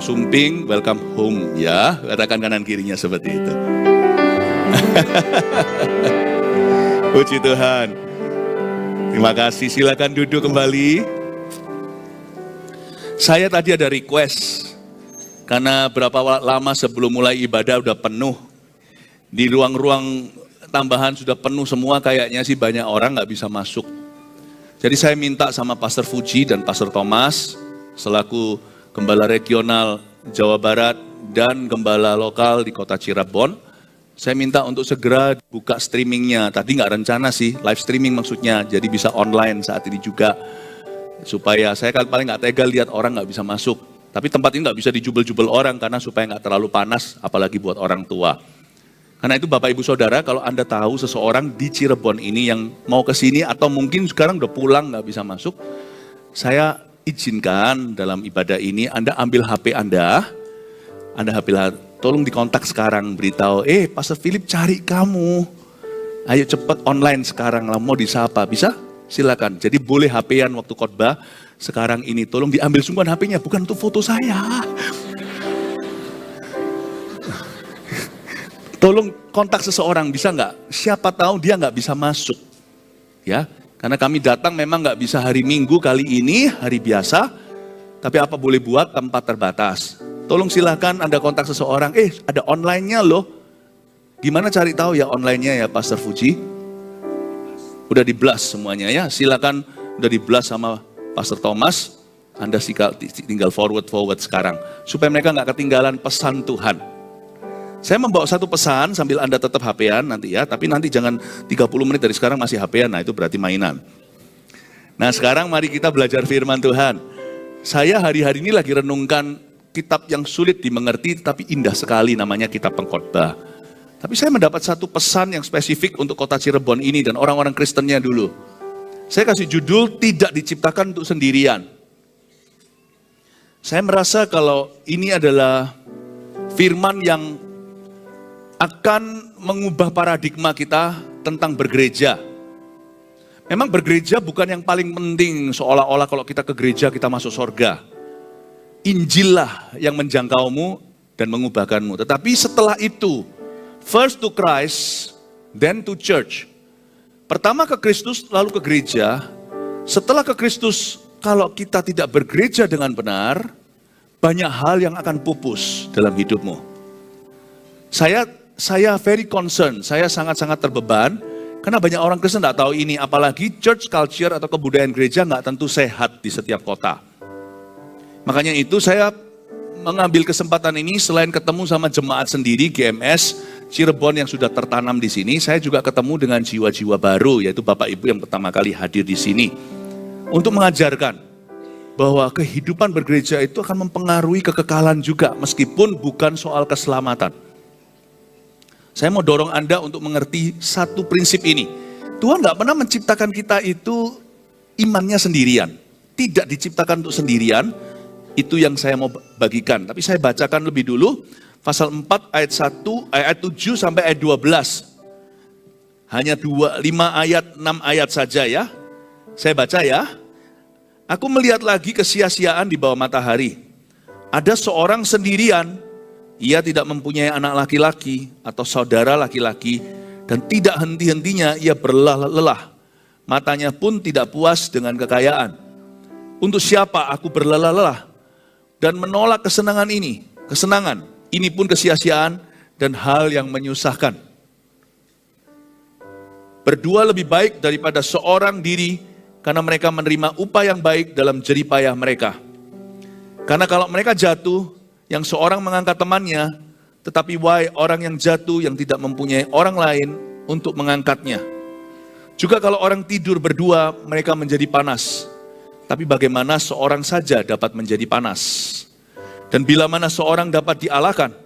sumping, welcome home ya. Katakan kanan kirinya seperti itu. Puji Tuhan. Terima kasih, silakan duduk kembali. Saya tadi ada request, karena berapa lama sebelum mulai ibadah udah penuh. Di ruang-ruang tambahan sudah penuh semua, kayaknya sih banyak orang gak bisa masuk. Jadi saya minta sama Pastor Fuji dan Pastor Thomas, selaku Gembala Regional Jawa Barat dan Gembala Lokal di Kota Cirebon, saya minta untuk segera buka streamingnya. Tadi nggak rencana sih, live streaming maksudnya, jadi bisa online saat ini juga. Supaya saya paling nggak tega lihat orang nggak bisa masuk. Tapi tempat ini nggak bisa dijubel-jubel orang, karena supaya nggak terlalu panas, apalagi buat orang tua. Karena itu Bapak Ibu Saudara, kalau Anda tahu seseorang di Cirebon ini yang mau ke sini atau mungkin sekarang udah pulang nggak bisa masuk, saya izinkan dalam ibadah ini Anda ambil HP Anda tolong dikontak sekarang, beritahu, Pastor Philip cari kamu, ayo cepet online sekarang lah, mau disapa, bisa? Silakan. Jadi boleh HP-an waktu khotbah sekarang ini, tolong diambil sungguhan HP-nya, bukan untuk foto saya. Tolong kontak seseorang, bisa nggak? Siapa tahu dia nggak bisa masuk, ya. Karena kami datang memang nggak bisa hari Minggu kali ini, hari biasa. Tapi apa boleh buat, tempat terbatas. Tolong silahkan Anda kontak seseorang, ada online-nya loh. Gimana cari tahu ya online-nya ya Pastor Fuji? Udah di-blast semuanya ya, silakan udah di-blast sama Pastor Thomas. Anda tinggal forward sekarang. Supaya mereka nggak ketinggalan pesan Tuhan. Saya membawa satu pesan sambil Anda tetap HP-an nanti ya, tapi nanti jangan 30 menit dari sekarang masih HP-an, nah itu berarti mainan. Nah sekarang mari kita belajar firman Tuhan. Saya hari-hari ini lagi renungkan kitab yang sulit dimengerti tapi indah sekali, namanya kitab Pengkhotbah. Tapi saya mendapat satu pesan yang spesifik untuk kota Cirebon ini dan orang-orang Kristennya dulu. Saya kasih judul, tidak diciptakan untuk sendirian. Saya merasa kalau ini adalah firman yang akan mengubah paradigma kita tentang bergereja. Memang bergereja bukan yang paling penting, seolah-olah kalau kita ke gereja kita masuk surga. Injil lah yang menjangkaumu dan mengubahkanmu. Tetapi setelah itu, first to Christ, then to church. Pertama ke Kristus, lalu ke gereja. Setelah ke Kristus, kalau kita tidak bergereja dengan benar, banyak hal yang akan pupus dalam hidupmu. Saya very concerned, saya sangat-sangat terbeban, karena banyak orang Kristen tidak tahu ini, apalagi church culture atau kebudayaan gereja nggak tentu sehat di setiap kota. Makanya itu saya mengambil kesempatan ini, selain ketemu sama jemaat sendiri, GMS, Cirebon yang sudah tertanam di sini, saya juga ketemu dengan jiwa-jiwa baru, yaitu Bapak Ibu yang pertama kali hadir di sini. Untuk mengajarkan bahwa kehidupan bergereja itu akan mempengaruhi kekekalan juga, meskipun bukan soal keselamatan. Saya mau dorong Anda untuk mengerti satu prinsip ini. Tuhan gak pernah menciptakan kita itu imannya sendirian. Tidak diciptakan untuk sendirian, itu yang saya mau bagikan. Tapi saya bacakan lebih dulu, pasal 4 ayat 7 sampai ayat 12. Hanya 5 ayat, 6 ayat saja ya. Saya baca ya. Aku melihat lagi kesia-siaan di bawah matahari. Ada seorang sendirian, ia tidak mempunyai anak laki-laki atau saudara laki-laki, dan tidak henti-hentinya ia berlelah-lelah. Matanya pun tidak puas dengan kekayaan. Untuk siapa aku berlelah-lelah dan menolak kesenangan ini? Kesenangan ini pun kesia-siaan dan hal yang menyusahkan. Berdua lebih baik daripada seorang diri, karena mereka menerima upah yang baik dalam jerih payah mereka. Karena kalau mereka jatuh, yang seorang mengangkat temannya, tetapi wahai orang yang jatuh yang tidak mempunyai orang lain untuk mengangkatnya. Juga kalau orang tidur berdua, mereka menjadi panas. Tapi bagaimana seorang saja dapat menjadi panas? Dan bila mana seorang dapat dialahkan,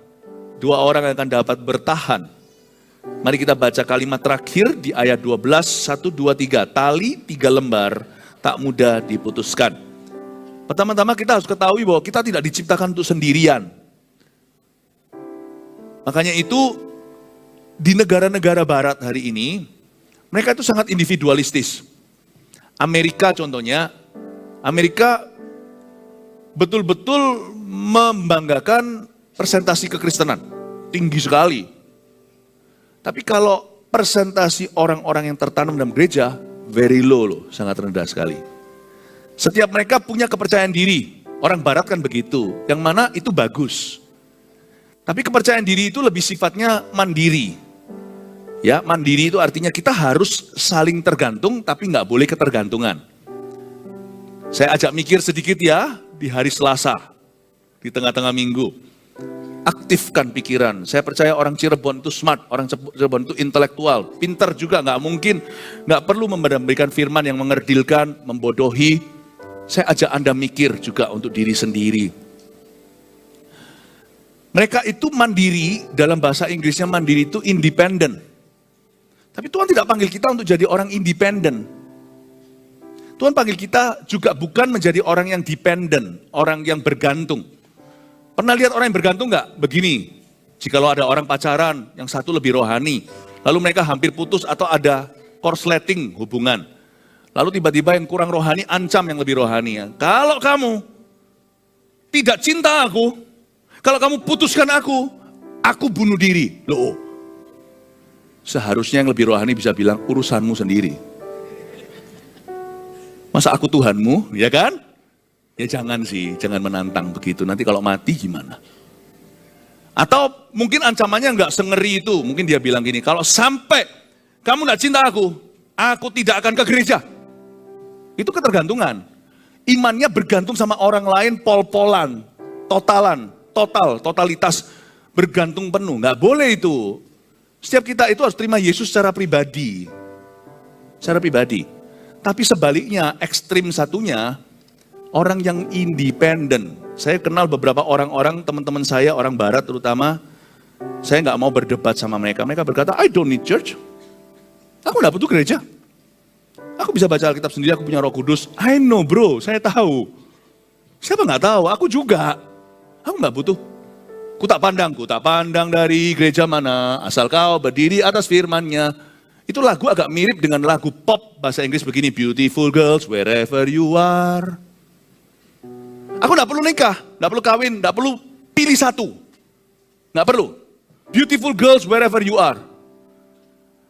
dua orang akan dapat bertahan. Mari kita baca kalimat terakhir di ayat 12, 1, 2, 3. Tali 3 lembar tak mudah diputuskan. Pertama-tama kita harus ketahui bahwa kita tidak diciptakan untuk sendirian. Makanya itu di negara-negara barat hari ini, mereka itu sangat individualistis. Amerika contohnya, Amerika betul-betul membanggakan presentasi kekristenan, tinggi sekali. Tapi kalau presentasi orang-orang yang tertanam dalam gereja, very low loh, sangat rendah sekali. Setiap mereka punya kepercayaan diri, orang barat kan begitu, yang mana itu bagus. Tapi kepercayaan diri itu lebih sifatnya mandiri. Ya, mandiri itu artinya kita harus saling tergantung, tapi nggak boleh ketergantungan. Saya ajak mikir sedikit ya, di hari Selasa, di tengah-tengah minggu. Aktifkan pikiran. Saya percaya orang Cirebon itu smart, orang Cirebon itu intelektual, pintar juga, nggak mungkin, nggak perlu memberikan firman yang mengerdilkan, membodohi. Saya ajak Anda mikir juga untuk diri sendiri. Mereka itu mandiri, dalam bahasa Inggrisnya mandiri itu independen. Tapi Tuhan tidak panggil kita untuk jadi orang independen. Tuhan panggil kita juga bukan menjadi orang yang dependen, orang yang bergantung. Pernah lihat orang yang bergantung nggak? Begini, jikalau ada orang pacaran, yang satu lebih rohani, lalu mereka hampir putus atau ada korsleting hubungan. Lalu tiba-tiba yang kurang rohani ancam yang lebih rohani. Ya. Kalau kamu tidak cinta aku, kalau kamu putuskan aku bunuh diri. Loh, seharusnya yang lebih rohani bisa bilang urusanmu sendiri. Masa aku Tuhanmu, ya kan? Ya jangan sih, jangan menantang begitu. Nanti kalau mati gimana? Atau mungkin ancamannya nggak sengeri itu. Mungkin dia bilang gini, kalau sampai kamu nggak cinta aku tidak akan ke gereja. Itu ketergantungan. Imannya bergantung sama orang lain, pol-polan, totalitas, bergantung penuh. Nggak boleh itu. Setiap kita itu harus terima Yesus secara pribadi. Secara pribadi. Tapi sebaliknya, ekstrim satunya, orang yang independen. Saya kenal beberapa orang-orang, teman-teman saya, orang barat terutama, saya nggak mau berdebat sama mereka. Mereka berkata, I don't need church. Aku nggak butuh gereja. Aku bisa baca Alkitab sendiri, aku punya Roh Kudus. I know bro, saya tahu. Siapa nggak tahu, aku juga. Aku nggak butuh. Ku tak pandang dari gereja mana, asal kau berdiri atas firman-Nya. Itu lagu agak mirip dengan lagu pop bahasa Inggris begini, beautiful girls wherever you are. Aku gak perlu nikah, gak perlu kawin, gak perlu pilih satu. Gak perlu. Beautiful girls wherever you are.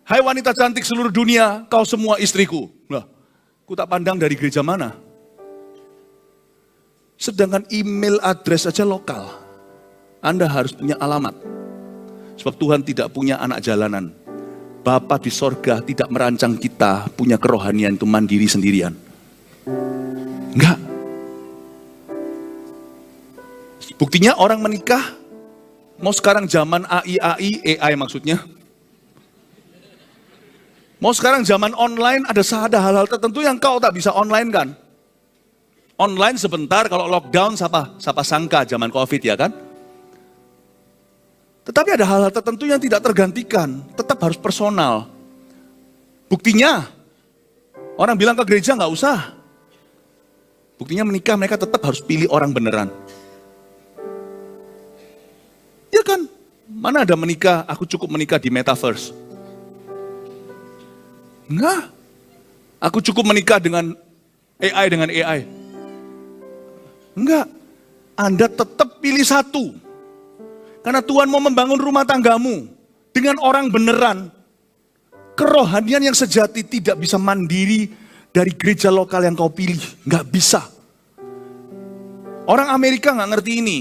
Hai wanita cantik seluruh dunia, kau semua istriku. Nah, ku tak pandang dari gereja mana. Sedangkan email address saja lokal. Anda harus punya alamat. Sebab Tuhan tidak punya anak jalanan. Bapa di sorga tidak merancang kita punya kerohanian itu mandiri sendirian. Enggak. Buktinya orang menikah, mau sekarang zaman AI maksudnya. Mau sekarang zaman online ada hal-hal tertentu yang kau tak bisa online kan. Online sebentar, kalau lockdown siapa sangka zaman COVID ya kan. Tetapi ada hal-hal tertentu yang tidak tergantikan, tetap harus personal. Buktinya, orang bilang ke gereja nggak usah. Buktinya menikah mereka tetap harus pilih orang beneran. Ya kan, mana ada menikah, aku cukup menikah di metaverse. Enggak, aku cukup menikah dengan AI. Enggak, Anda tetap pilih satu. Karena Tuhan mau membangun rumah tanggamu dengan orang beneran. Kerohanian yang sejati tidak bisa mandiri dari gereja lokal yang kau pilih. Nggak bisa. Orang Amerika nggak ngerti ini.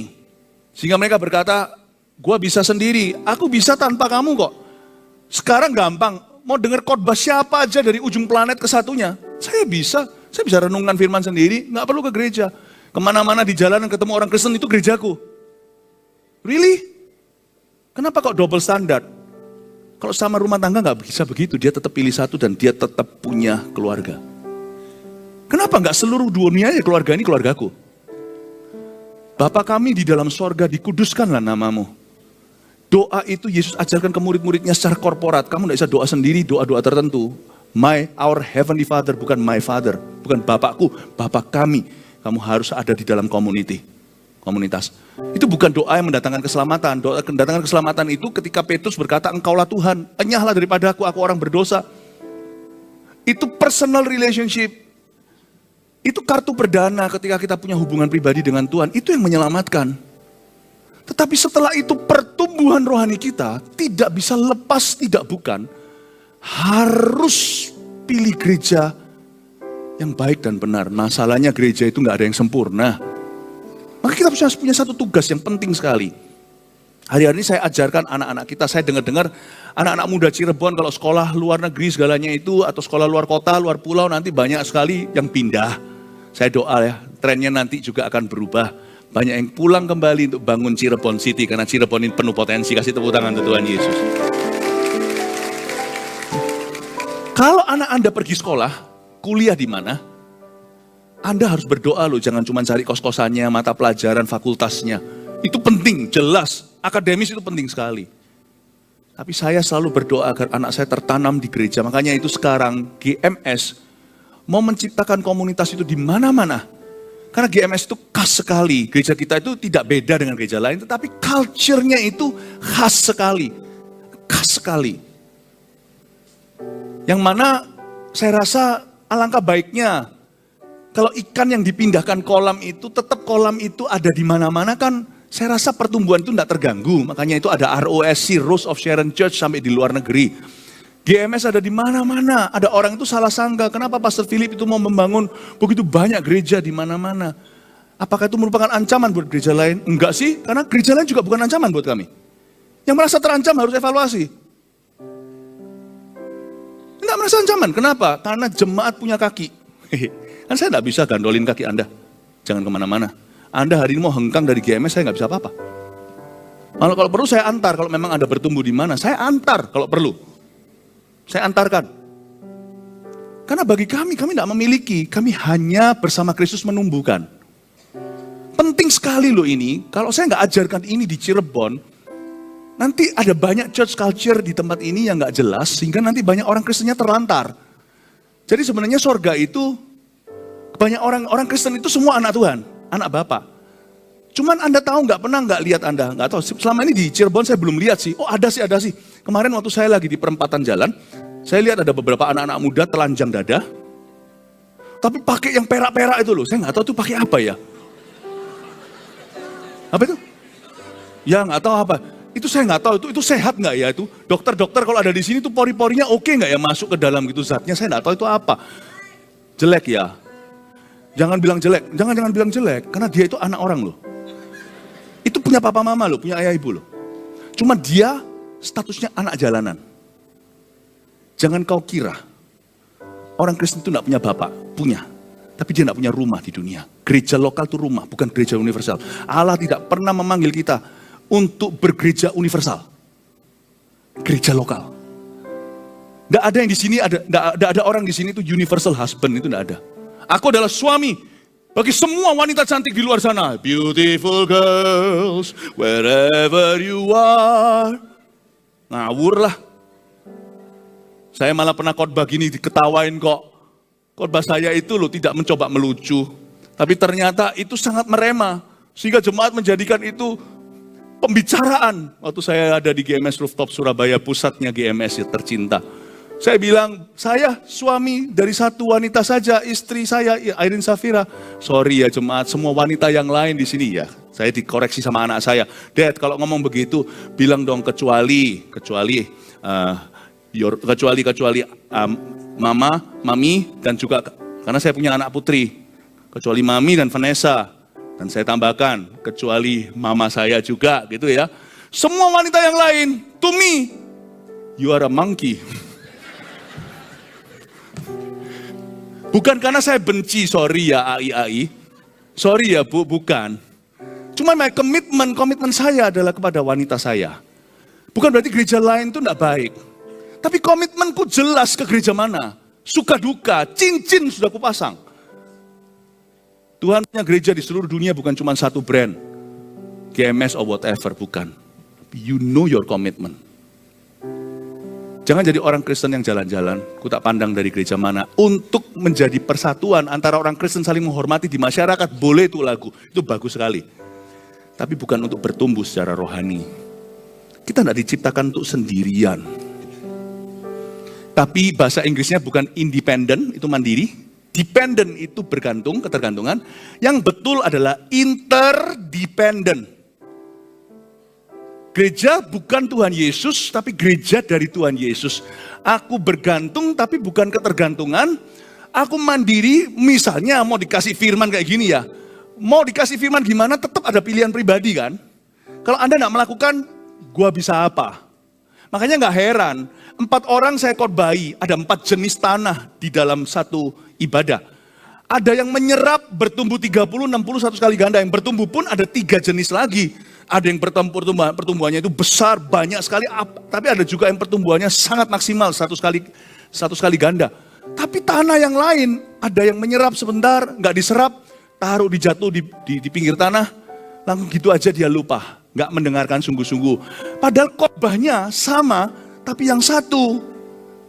Sehingga mereka berkata, gua bisa sendiri, aku bisa tanpa kamu kok. Sekarang gampang, mau dengar khotbah siapa aja dari ujung planet ke satunya. Saya bisa renungkan firman sendiri, nggak perlu ke gereja. Kemana-mana di jalanan ketemu orang Kristen itu gerejaku. Really? Kenapa kok double standar? Kalau sama rumah tangga nggak bisa begitu, dia tetap pilih satu dan dia tetap punya keluarga. Kenapa nggak seluruh dunia ya keluarga ini keluargaku? Bapa kami di dalam sorga, dikuduskanlah namamu. Doa itu Yesus ajarkan ke murid-muridnya secara korporat. Kamu nggak bisa doa sendiri, doa-doa tertentu. Our Heavenly Father, bukan my Father. Bukan Bapakku, Bapak kami. Kamu harus ada di dalam komunitas. Itu bukan doa yang mendatangkan keselamatan. Doa mendatangkan keselamatan itu ketika Petrus berkata, engkaulah Tuhan, enyahlah daripada aku orang berdosa. Itu personal relationship. Itu kartu perdana ketika kita punya hubungan pribadi dengan Tuhan, itu yang menyelamatkan. Tetapi setelah itu pertumbuhan rohani kita tidak bisa lepas tidak bukan. Harus pilih gereja yang baik dan benar. Masalahnya gereja itu nggak ada yang sempurna. Maka kita punya satu tugas yang penting sekali. Hari-hari ini saya ajarkan anak-anak kita, saya dengar-dengar anak-anak muda Cirebon kalau sekolah luar negeri segalanya itu, atau sekolah luar kota, luar pulau, nanti banyak sekali yang pindah. Saya doa ya, trennya nanti juga akan berubah. Banyak yang pulang kembali untuk bangun Cirebon City, karena Cirebon ini penuh potensi. Kasih tepuk tangan untuk Tuhan Yesus. Kalau anak Anda pergi sekolah, kuliah di mana? Anda harus berdoa loh, jangan cuma cari kos-kosannya, mata pelajaran, fakultasnya. Itu penting, jelas. Akademis itu penting sekali. Tapi saya selalu berdoa agar anak saya tertanam di gereja. Makanya itu sekarang GMS mau menciptakan komunitas itu di mana-mana. Karena GMS itu khas sekali. Gereja kita itu tidak beda dengan gereja lain, tetapi culture-nya itu khas sekali. Khas sekali. Yang mana saya rasa alangkah baiknya kalau ikan yang dipindahkan kolam itu, tetap kolam itu ada di mana-mana kan. Saya rasa pertumbuhan itu tidak terganggu. Makanya itu ada ROSC, Rose of Sharon Church sampai di luar negeri. GMS ada di mana-mana. Ada orang itu salah sangka. Kenapa Pastor Philip itu mau membangun begitu banyak gereja di mana-mana? Apakah itu merupakan ancaman buat gereja lain? Enggak sih, karena gereja lain juga bukan ancaman buat kami. Yang merasa terancam harus evaluasi. Enggak merasa ancaman. Kenapa? Karena jemaat punya kaki. Kan saya tidak bisa gandolin kaki Anda. Jangan kemana-mana. Anda hari ini mau hengkang dari GMS, saya nggak bisa apa-apa. Kalau perlu saya antar, kalau memang Anda bertumbuh di mana, saya antar kalau perlu. Saya antarkan. Karena bagi kami tidak memiliki, kami hanya bersama Kristus menumbuhkan. Penting sekali loh ini, kalau saya nggak ajarkan ini di Cirebon, nanti ada banyak church culture di tempat ini yang nggak jelas, sehingga nanti banyak orang Kristennya terlantar. Jadi sebenarnya sorga itu, banyak orang Kristen itu semua anak Tuhan. Anak Bapak. Cuman Anda tahu nggak lihat Anda, nggak tahu. Selama ini di Cirebon saya belum lihat sih. Oh ada sih. Kemarin waktu saya lagi di perempatan jalan, saya lihat ada beberapa anak-anak muda telanjang dada, tapi pakai yang perak-perak itu loh. Saya nggak tahu itu pakai apa ya. Apa itu? Ya nggak tahu apa. Itu saya nggak tahu itu sehat nggak ya itu. Dokter kalau ada di sini tuh pori-porinya oke nggak ya masuk ke dalam gitu zatnya. Saya nggak tahu itu apa. Jelek ya. Jangan bilang jelek, jangan bilang jelek, karena dia itu anak orang loh. Itu punya papa mama loh, punya ayah ibu loh. Cuma dia statusnya anak jalanan. Jangan kau kira, orang Kristen itu tidak punya bapak, punya. Tapi dia tidak punya rumah di dunia. Gereja lokal itu rumah, bukan gereja universal. Allah tidak pernah memanggil kita untuk bergereja universal. Gereja lokal. Tidak ada yang di sini, tidak ada orang di sini itu universal husband, itu tidak ada. Aku adalah suami bagi semua wanita cantik di luar sana. Beautiful girls, wherever you are. Ngawur lah. Saya malah pernah khotbah gini diketawain kok. Khotbah saya itu loh tidak mencoba melucu. Tapi ternyata itu sangat merema. Sehingga jemaat menjadikan itu pembicaraan. Waktu saya ada di GMS Rooftop Surabaya, pusatnya GMS ya tercinta. Saya bilang, saya suami dari satu wanita saja, istri saya, Irene Safira. Sorry ya jemaat, semua wanita yang lain di sini ya. Saya dikoreksi sama anak saya. Dad, kalau ngomong begitu, bilang dong kecuali mama, mami, dan juga, karena saya punya anak putri. Kecuali mami dan Vanessa. Dan saya tambahkan, kecuali mama saya juga gitu ya. Semua wanita yang lain, to me, you are a monkey. Bukan karena saya benci, sorry ya AI. Sorry ya Bu, bukan. Cuma komitmen saya adalah kepada wanita saya. Bukan berarti gereja lain itu tidak baik. Tapi komitmenku jelas ke gereja mana. Suka duka, cincin sudah kupasang. Tuhan punya gereja di seluruh dunia bukan cuma satu brand. GMS or whatever, bukan. You know your commitment. Jangan jadi orang Kristen yang jalan-jalan, ku tak pandang dari gereja mana. Untuk menjadi persatuan antara orang Kristen saling menghormati di masyarakat, boleh itu lagu. Itu bagus sekali. Tapi bukan untuk bertumbuh secara rohani. Kita tidak diciptakan untuk sendirian. Tapi bahasa Inggrisnya bukan independent, itu mandiri. Dependent itu bergantung, ketergantungan. Yang betul adalah interdependent. Gereja bukan Tuhan Yesus, tapi gereja dari Tuhan Yesus. Aku bergantung, tapi bukan ketergantungan. Aku mandiri, misalnya mau dikasih firman kayak gini ya. Mau dikasih firman gimana, tetap ada pilihan pribadi kan. Kalau Anda tidak melakukan, gua bisa apa? Makanya nggak heran, 4 orang saya khotbahi, ada 4 jenis tanah di dalam satu ibadah. Ada yang menyerap bertumbuh 30, 60, 100 kali ganda. Yang bertumbuh pun ada 3 jenis lagi. Ada yang pertumbuhannya itu besar, banyak sekali. Tapi ada juga yang pertumbuhannya sangat maksimal, 100 kali ganda. Tapi tanah yang lain, ada yang menyerap sebentar, nggak diserap, taruh dijatuh di pinggir tanah. Langsung gitu aja dia lupa, nggak mendengarkan sungguh-sungguh. Padahal khotbahnya sama, tapi yang satu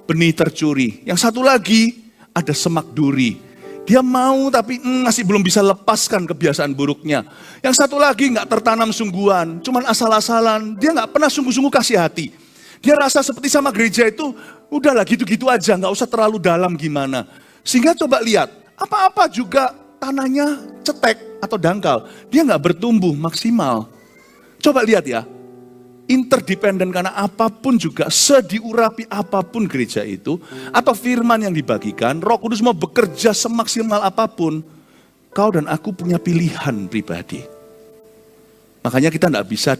benih tercuri. Yang satu lagi ada semak duri. Dia mau tapi masih belum bisa lepaskan kebiasaan buruknya. Yang satu lagi nggak tertanam sungguhan, cuman asal-asalan. Dia nggak pernah sungguh-sungguh kasih hati. Dia rasa seperti sama gereja itu, udahlah gitu-gitu aja, nggak usah terlalu dalam gimana. Sehingga coba lihat, apa-apa juga tanahnya cetek atau dangkal. Dia nggak bertumbuh maksimal. Coba lihat ya, interdependen karena apapun juga, sediurapi apapun gereja itu, atau firman yang dibagikan, Roh Kudus mau bekerja semaksimal apapun, kau dan aku punya pilihan pribadi. Makanya kita tidak bisa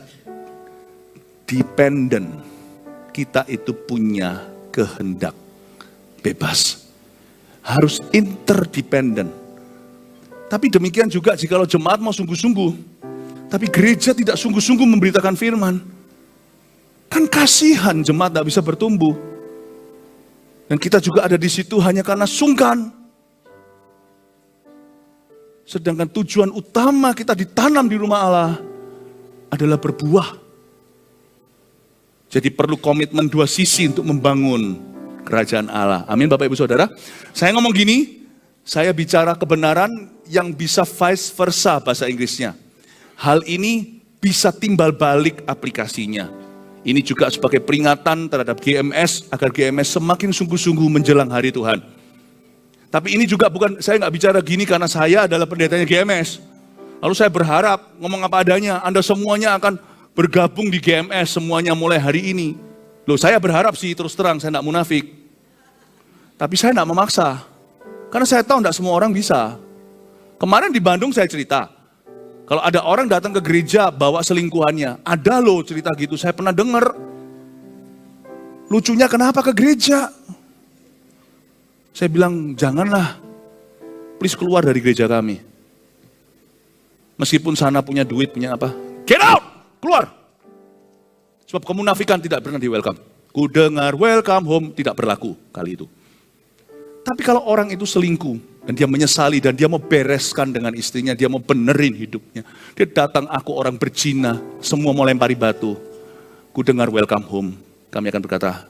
dependent, kita itu punya kehendak bebas. Harus interdependent. Tapi demikian juga jika jemaat mau sungguh-sungguh, tapi gereja tidak sungguh-sungguh memberitakan firman, kan kasihan jemaat tidak bisa bertumbuh. Dan kita juga ada di situ hanya karena sungkan. Sedangkan tujuan utama kita ditanam di rumah Allah adalah berbuah. Jadi perlu komitmen 2 sisi untuk membangun kerajaan Allah. Amin Bapak Ibu Saudara. Saya ngomong gini, saya bicara kebenaran yang bisa vice versa bahasa Inggrisnya. Hal ini bisa timbal balik aplikasinya. Ini juga sebagai peringatan terhadap GMS, agar GMS semakin sungguh-sungguh menjelang hari Tuhan. Tapi ini juga bukan, saya nggak bicara gini karena saya adalah pendetanya GMS. Lalu saya berharap, ngomong apa adanya, Anda semuanya akan bergabung di GMS, semuanya mulai hari ini. Loh saya berharap sih, terus terang, saya nggak munafik. Tapi saya nggak memaksa. Karena saya tahu nggak semua orang bisa. Kemarin di Bandung saya cerita, kalau ada orang datang ke gereja bawa selingkuhannya, ada loh cerita gitu, saya pernah dengar. Lucunya kenapa ke gereja? Saya bilang, janganlah, please keluar dari gereja kami. Meskipun sana punya duit, punya apa, get out, keluar. Sebab kemunafikan tidak pernah di welcome. Ku dengar welcome home, tidak berlaku kali itu. Tapi kalau orang itu selingkuh, dan dia menyesali, dan dia mau bereskan dengan istrinya, dia mau benerin hidupnya. Dia datang, aku orang berzina, semua mau lempari batu. Ku dengar welcome home, kami akan berkata,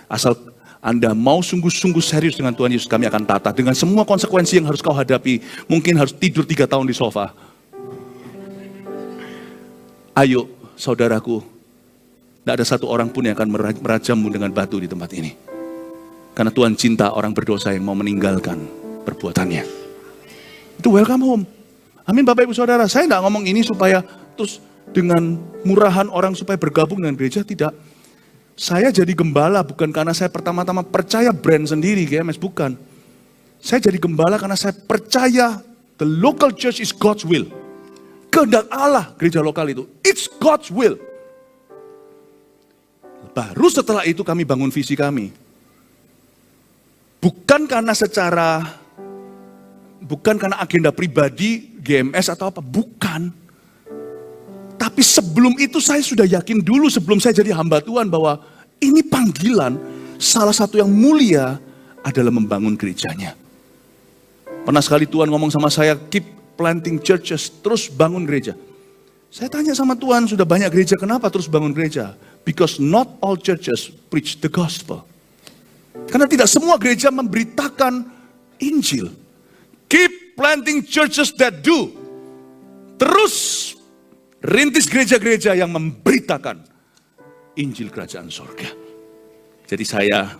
asal Anda mau sungguh-sungguh serius dengan Tuhan Yesus, kami akan tata. Dengan semua konsekuensi yang harus kau hadapi, mungkin harus tidur 3 tahun di sofa. Ayo saudaraku, tidak ada satu orang pun yang akan merajammu dengan batu di tempat ini. Karena Tuhan cinta orang berdosa yang mau meninggalkan perbuatannya. Itu welcome home. Amin Bapak Ibu Saudara. Saya tidak ngomong ini supaya terus dengan murahan orang supaya bergabung dengan gereja, tidak. Saya jadi gembala bukan karena saya pertama-tama percaya brand sendiri, GMS, bukan. Saya jadi gembala karena saya percaya the local church is God's will. Kehendak Allah gereja lokal itu. It's God's will. Baru setelah itu kami bangun visi kami. Bukan karena agenda pribadi, GMS atau apa, bukan. Tapi sebelum itu saya sudah yakin dulu sebelum saya jadi hamba Tuhan bahwa ini panggilan salah satu yang mulia adalah membangun gerejanya. Pernah sekali Tuhan ngomong sama saya, keep planting churches, terus bangun gereja. Saya tanya sama Tuhan, sudah banyak gereja, kenapa terus bangun gereja? Because not all churches preach the gospel. Karena tidak semua gereja memberitakan Injil. Keep planting churches that do. Terus rintis gereja-gereja yang memberitakan Injil kerajaan surga. Jadi saya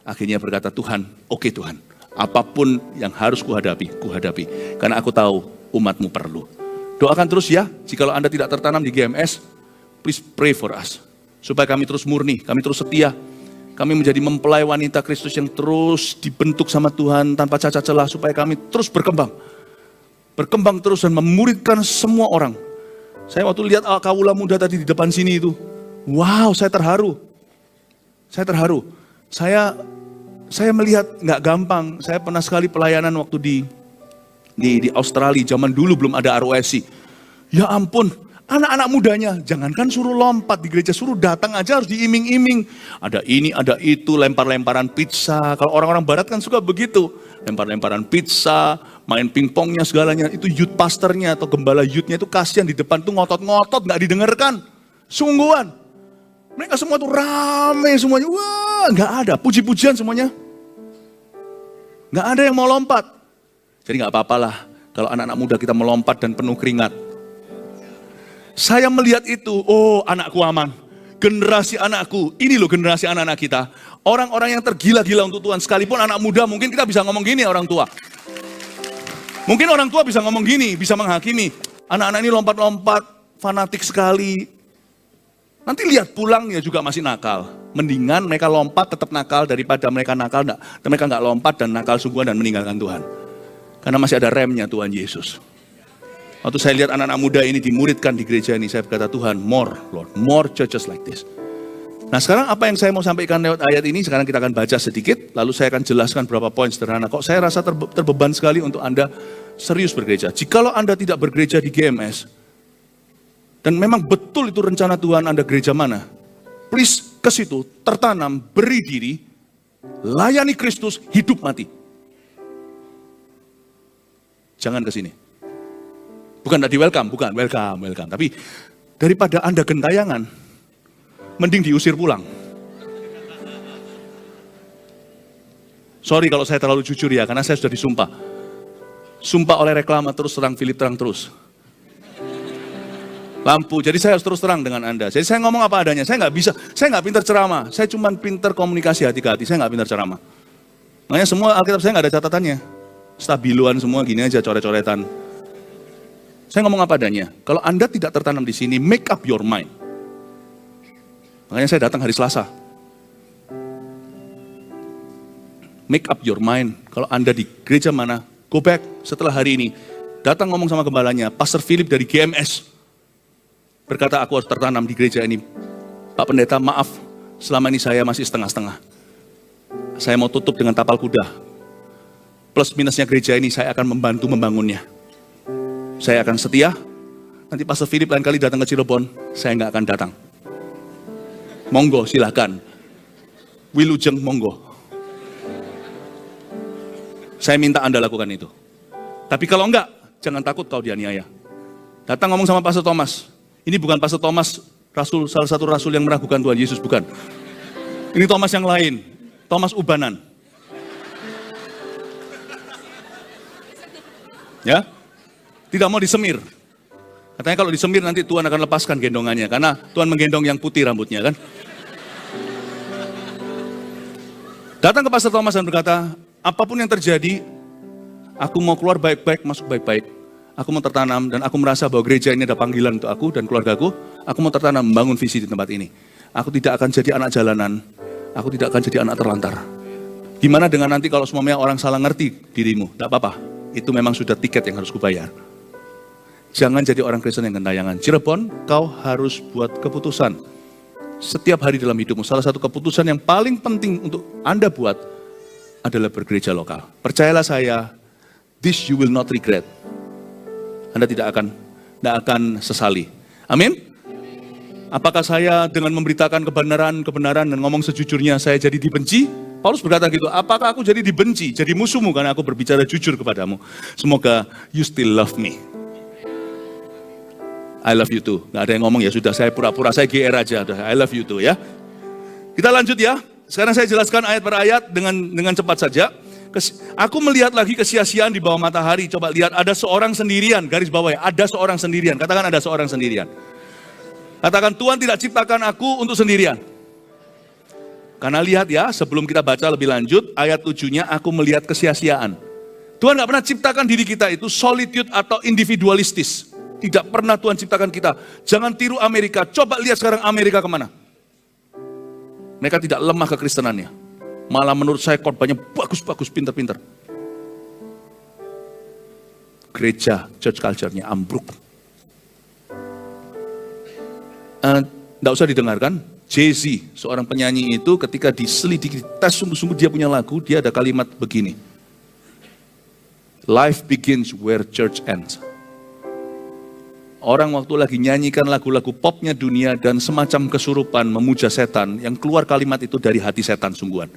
akhirnya berkata, Tuhan, oke Tuhan, Apapun yang harus kuhadapi. Karena aku tahu umatmu perlu. Doakan terus ya, jikalau Anda tidak tertanam di GMS, please pray for us. Supaya kami terus murni, kami terus setia. Kami menjadi mempelai wanita Kristus yang terus dibentuk sama Tuhan tanpa cacat celah. Supaya kami terus berkembang. Berkembang terus dan memuridkan semua orang. Saya waktu lihat kaula muda tadi di depan sini itu, wow, saya terharu. Saya melihat nggak gampang. Saya pernah sekali pelayanan waktu di Australia, zaman dulu belum ada ROSC. Ya ampun, anak-anak mudanya, jangankan suruh lompat di gereja, suruh datang aja harus diiming-iming. Ada ini, ada itu, lempar-lemparan pizza. Kalau orang-orang barat kan suka begitu. Lempar-lemparan pizza, main pingpongnya segalanya. Itu youth pastornya atau gembala youthnya itu kasihan di depan tuh ngotot-ngotot, nggak didengarkan. Sungguhan. Mereka semua tuh rame semuanya. Wah, nggak ada. Puji-pujian semuanya. Nggak ada yang mau lompat. Jadi nggak apa-apalah kalau anak-anak muda kita melompat dan penuh keringat. Saya melihat itu, oh anakku aman. Generasi anakku, ini loh generasi anak-anak kita. Orang-orang yang tergila-gila untuk Tuhan. Sekalipun anak muda mungkin kita bisa ngomong gini orang tua. Mungkin orang tua bisa ngomong gini, bisa menghakimi. Anak-anak ini lompat-lompat, fanatik sekali. Nanti lihat pulangnya juga masih nakal. Mendingan mereka lompat tetap nakal daripada mereka nakal, mereka nggak lompat dan nakal sungguhan dan meninggalkan Tuhan. Karena masih ada remnya Tuhan Yesus. Waktu saya lihat anak-anak muda ini dimuridkan di gereja ini, saya berkata, Tuhan, more Lord, more churches like this. Nah sekarang apa yang saya mau sampaikan lewat ayat ini, sekarang kita akan baca sedikit, lalu saya akan jelaskan beberapa poin sederhana. Kok saya rasa terbeban sekali untuk Anda serius bergereja. Jikalau Anda tidak bergereja di GMS, dan memang betul itu rencana Tuhan Anda gereja mana, please ke situ, tertanam, beri diri, layani Kristus, hidup mati. Jangan ke sini. Bukan tadi welcome. Tapi daripada Anda gentayangan, mending diusir pulang. Sorry kalau saya terlalu jujur ya, karena saya sudah disumpah. Sumpah oleh reklama terus terang, Philip terang terus. Lampu, jadi saya harus terus terang dengan Anda. Jadi saya ngomong apa adanya, saya nggak pintar ceramah. Saya cuma pintar komunikasi hati ke hati, saya nggak pintar ceramah. Makanya semua Alkitab saya nggak ada catatannya. Stabiluan semua gini aja, coret-coretan. Saya ngomong apa adanya. Kalau Anda tidak tertanam di sini, make up your mind. Makanya saya datang hari Selasa. Make up your mind. Kalau Anda di gereja mana, go back setelah hari ini. Datang ngomong sama gembalanya, Pastor Philip dari GMS. Berkata, aku harus tertanam di gereja ini. Pak Pendeta, maaf, selama ini saya masih setengah-setengah. Saya mau tutup dengan tapal kuda. Plus minusnya gereja ini, saya akan membantu membangunnya. Saya akan setia. Nanti Pastor Philip lain kali datang ke Cirebon, saya nggak akan datang. Monggo, silahkan. Wilujeng, monggo. Saya minta Anda lakukan itu. Tapi kalau enggak, jangan takut kau dianiaya. Datang ngomong sama Pastor Thomas. Ini bukan Pastor Thomas, salah satu rasul yang meragukan Tuhan Yesus, bukan. Ini Thomas yang lain, Thomas Ubanan. Ya, tidak mau disemir. Katanya kalau disemir nanti Tuhan akan lepaskan gendongannya, karena Tuhan menggendong yang putih rambutnya kan. Datang ke Pastor Thomas dan berkata, apapun yang terjadi, aku mau keluar baik-baik, masuk baik-baik. Aku mau tertanam dan aku merasa bahwa gereja ini ada panggilan untuk aku dan keluargaku. Aku mau tertanam, membangun visi di tempat ini. Aku tidak akan jadi anak jalanan. Aku tidak akan jadi anak terlantar. Gimana dengan nanti kalau semuanya orang salah ngerti dirimu? Tidak apa-apa. Itu memang sudah tiket yang harus kubayar. Jangan jadi orang Kristen yang gentayangan. Cirebon, kau harus buat keputusan. Setiap hari dalam hidupmu, salah satu keputusan yang paling penting untuk Anda buat adalah bergereja lokal. Percayalah saya, this you will not regret. Anda tidak akan sesali. Amin? Apakah saya dengan memberitakan kebenaran dan ngomong sejujurnya saya jadi dibenci? Paulus berkata gitu, apakah aku jadi dibenci, jadi musuhmu karena aku berbicara jujur kepadamu? Semoga you still love me. I love you too. Gak ada yang ngomong, ya sudah saya pura-pura, saya GR aja. I love you too ya. Kita lanjut ya. Sekarang saya jelaskan ayat per ayat dengan cepat saja. Aku melihat lagi kesia-siaan di bawah matahari. Coba lihat, ada seorang sendirian, garis bawah ya, ada seorang sendirian. Katakan ada seorang sendirian. Katakan Tuhan tidak ciptakan aku untuk sendirian. Karena lihat ya, sebelum kita baca lebih lanjut, ayat 7-nya, aku melihat kesia-siaan. Tuhan gak pernah ciptakan diri kita itu solitude atau individualistis. Tidak pernah Tuhan ciptakan kita. Jangan tiru Amerika, coba lihat sekarang Amerika kemana. Mereka tidak lemah kekristenannya. Malah menurut saya khotbahnya bagus-bagus, pinter-pinter. Gereja, church culture-nya ambruk. Nggak usah didengarkan, Jay-Z, seorang penyanyi itu ketika diselidiki, tes sungguh-sungguh dia punya lagu, dia ada kalimat begini. Life begins where church ends. Orang waktu lagi nyanyikan lagu-lagu popnya dunia dan semacam kesurupan memuja setan, yang keluar kalimat itu dari hati setan sungguhan.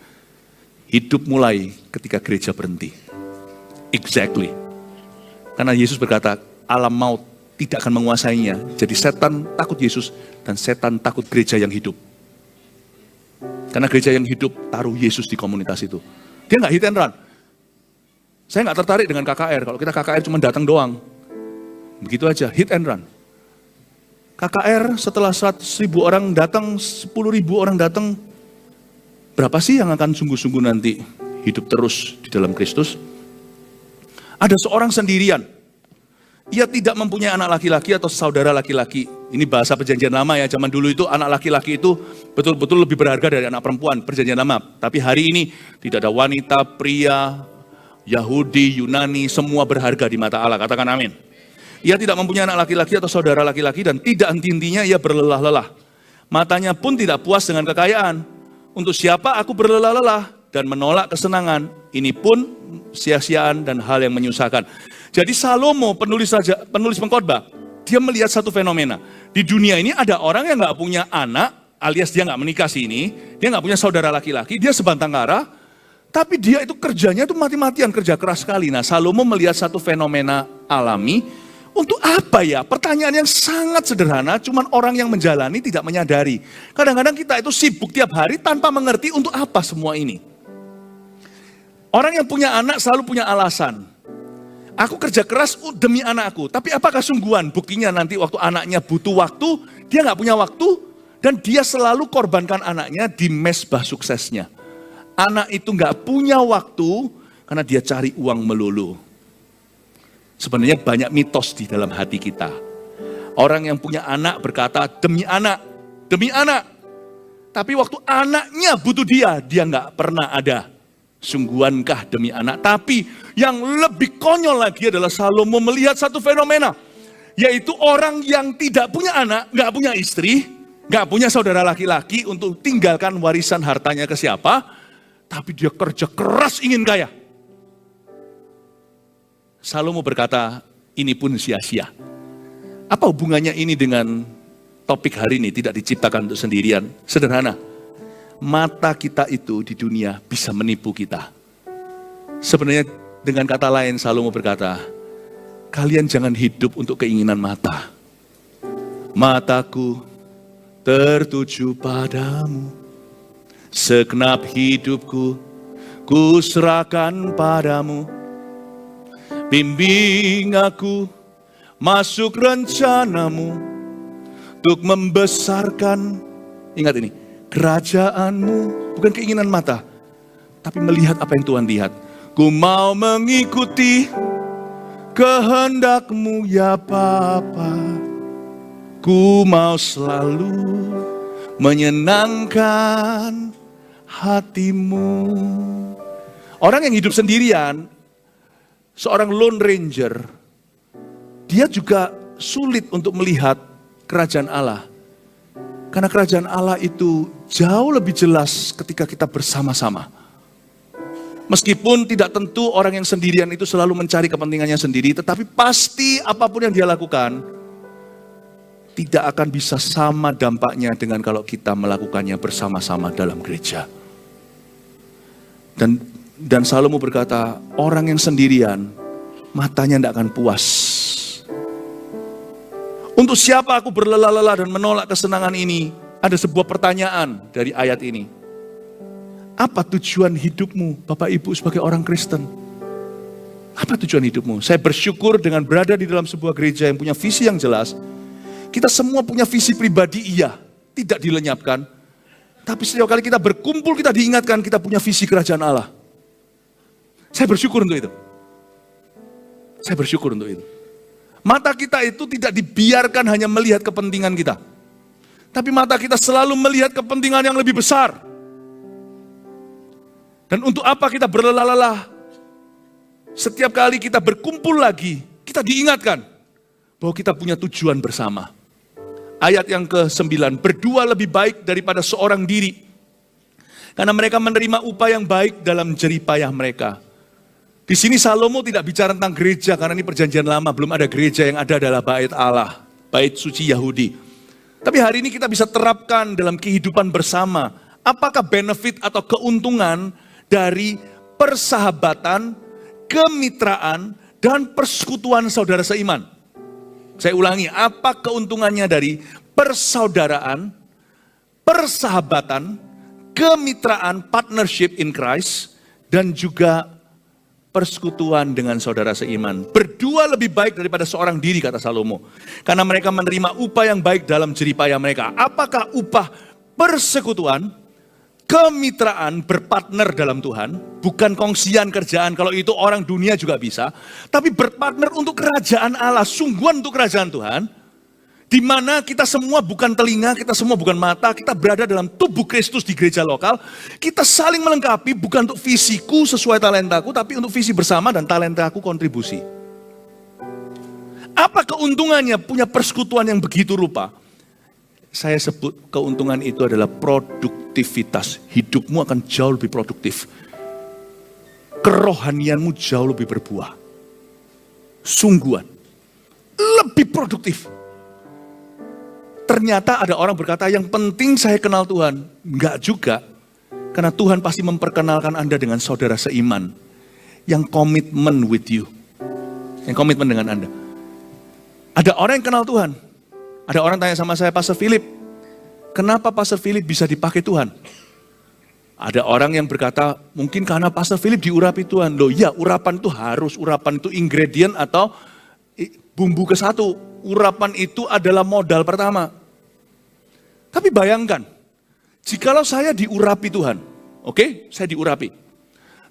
Hidup mulai ketika gereja berhenti. Exactly. Karena Yesus berkata, alam maut tidak akan menguasainya. Jadi setan takut Yesus dan setan takut gereja yang hidup. Karena gereja yang hidup taruh Yesus di komunitas itu. Dia nggak hit and run. Saya nggak tertarik dengan KKR. Kalau kita KKR cuma datang doang. Begitu aja, hit and run. KKR setelah 100.000 orang datang, 10.000 orang datang, berapa sih yang akan sungguh-sungguh nanti hidup terus di dalam Kristus? Ada seorang sendirian. Ia tidak mempunyai anak laki-laki atau saudara laki-laki. Ini bahasa perjanjian lama ya, zaman dulu itu anak laki-laki itu betul-betul lebih berharga dari anak perempuan, perjanjian lama. Tapi hari ini tidak ada wanita, pria, Yahudi, Yunani, semua berharga di mata Allah, katakan amin. Ia tidak mempunyai anak laki-laki atau saudara laki-laki dan tidak henti-hentinya ia berlelah-lelah. Matanya pun tidak puas dengan kekayaan. Untuk siapa aku berlelah-lelah dan menolak kesenangan, ini pun sia-siaan dan hal yang menyusahkan. Jadi Salomo, penulis pengkhotbah, dia melihat satu fenomena. Di dunia ini ada orang yang nggak punya anak, alias dia nggak menikah sini, dia nggak punya saudara laki-laki, dia sebatang kara, tapi dia itu kerjanya itu mati-matian, kerja keras sekali. Nah, Salomo melihat satu fenomena alami, untuk apa ya? Pertanyaan yang sangat sederhana, cuman orang yang menjalani tidak menyadari. Kadang-kadang kita itu sibuk tiap hari tanpa mengerti untuk apa semua ini. Orang yang punya anak selalu punya alasan. Aku kerja keras demi anakku, tapi apakah sungguhan? Buktinya nanti waktu anaknya butuh waktu, dia nggak punya waktu, dan dia selalu korbankan anaknya di mesbah suksesnya. Anak itu nggak punya waktu, karena dia cari uang melulu. Sebenarnya banyak mitos di dalam hati kita. Orang yang punya anak berkata, demi anak, demi anak. Tapi waktu anaknya butuh dia nggak pernah ada. Sungguhankah demi anak? Tapi yang lebih konyol lagi adalah Salomo melihat satu fenomena. Yaitu orang yang tidak punya anak, nggak punya istri, nggak punya saudara laki-laki untuk tinggalkan warisan hartanya ke siapa. Tapi dia kerja keras ingin kaya. Salomo berkata, ini pun sia-sia. Apa hubungannya ini dengan topik hari ini? Tidak diciptakan untuk sendirian. Sederhana. Mata kita itu di dunia bisa menipu kita. Sebenarnya dengan kata lain Salomo berkata, kalian jangan hidup untuk keinginan mata. Mataku tertuju padamu. Segenap hidupku ku serahkan padamu. Bimbing aku masuk rencanamu untuk membesarkan, ingat ini, kerajaanmu, bukan keinginan mata, tapi melihat apa yang Tuhan lihat. Ku mau mengikuti kehendakmu ya Bapa. Ku mau selalu menyenangkan hatimu. Orang yang hidup sendirian, seorang lone ranger, dia juga sulit untuk melihat kerajaan Allah. Karena kerajaan Allah itu jauh lebih jelas ketika kita bersama-sama. Meskipun tidak tentu orang yang sendirian itu selalu mencari kepentingannya sendiri, tetapi pasti apapun yang dia lakukan, tidak akan bisa sama dampaknya dengan kalau kita melakukannya bersama-sama dalam gereja. Dan Salomo berkata, orang yang sendirian, matanya tidak akan puas. Untuk siapa aku berlelah-lelah dan menolak kesenangan ini? Ada sebuah pertanyaan dari ayat ini. Apa tujuan hidupmu, Bapak Ibu sebagai orang Kristen? Apa tujuan hidupmu? Saya bersyukur dengan berada di dalam sebuah gereja yang punya visi yang jelas. Kita semua punya visi pribadi, iya, tidak dilenyapkan. Tapi setiap kali kita berkumpul, kita diingatkan kita punya visi kerajaan Allah. Saya bersyukur untuk itu. Saya bersyukur untuk itu. Mata kita itu tidak dibiarkan hanya melihat kepentingan kita. Tapi mata kita selalu melihat kepentingan yang lebih besar. Dan untuk apa kita berlelah-lelah? Setiap kali kita berkumpul lagi, kita diingatkan bahwa kita punya tujuan bersama. Ayat yang ke-9, berdua lebih baik daripada seorang diri. Karena mereka menerima upah yang baik dalam jerih payah mereka. Di sini Salomo tidak bicara tentang gereja, karena ini perjanjian lama, belum ada gereja, yang ada adalah bait Allah, bait suci Yahudi. Tapi hari ini kita bisa terapkan dalam kehidupan bersama. Apakah benefit atau keuntungan dari persahabatan, kemitraan, dan persekutuan saudara seiman? Saya ulangi, apa keuntungannya dari persaudaraan, persahabatan, kemitraan, partnership in Christ, dan juga persekutuan dengan saudara seiman. Berdua lebih baik daripada seorang diri, kata Salomo. Karena mereka menerima upah yang baik dalam jerih payah mereka. Apakah upah persekutuan, kemitraan, berpartner dalam Tuhan, bukan kongsian kerjaan, kalau itu orang dunia juga bisa, tapi berpartner untuk kerajaan Allah, sungguhan untuk kerajaan Tuhan, di mana kita semua bukan telinga, kita semua bukan mata, kita berada dalam tubuh Kristus di gereja lokal, kita saling melengkapi, bukan untuk visiku sesuai talentaku, tapi untuk visi bersama dan talentaku kontribusi. Apa keuntungannya punya persekutuan yang begitu rupa? Saya sebut keuntungan itu adalah produktivitas. Hidupmu akan jauh lebih produktif. Kerohanianmu jauh lebih berbuah. Sungguhan. Lebih produktif. Ternyata ada orang berkata, yang penting saya kenal Tuhan. Enggak juga. Karena Tuhan pasti memperkenalkan Anda dengan saudara seiman. Yang komitmen with you. Yang komitmen dengan Anda. Ada orang yang kenal Tuhan. Ada orang tanya sama saya, Pastor Philip, kenapa Pastor Philip bisa dipakai Tuhan? Ada orang yang berkata, mungkin karena Pastor Philip diurapi Tuhan. Loh ya, urapan itu harus, urapan itu ingredient atau bumbu ke satu. Urapan itu adalah modal pertama. Tapi bayangkan, jikalau saya diurapi Tuhan, oke, saya diurapi.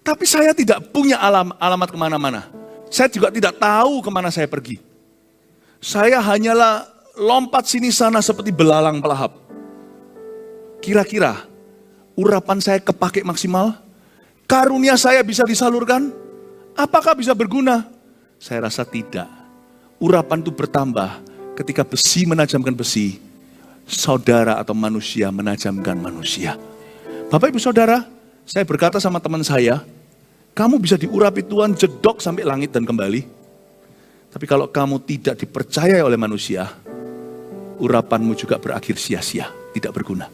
Tapi saya tidak punya alamat kemana-mana. Saya juga tidak tahu kemana saya pergi. Saya hanyalah lompat sini sana seperti belalang pelahap. Kira-kira urapan saya kepake maksimal? Karunia saya bisa disalurkan? Apakah bisa berguna? Saya rasa tidak. Urapan itu bertambah ketika besi menajamkan besi, saudara atau manusia menajamkan manusia. Bapak Ibu Saudara, saya berkata sama teman saya, kamu bisa diurapi Tuhan jedok sampai langit dan kembali. Tapi kalau kamu tidak dipercaya oleh manusia, urapanmu juga berakhir sia-sia, tidak berguna.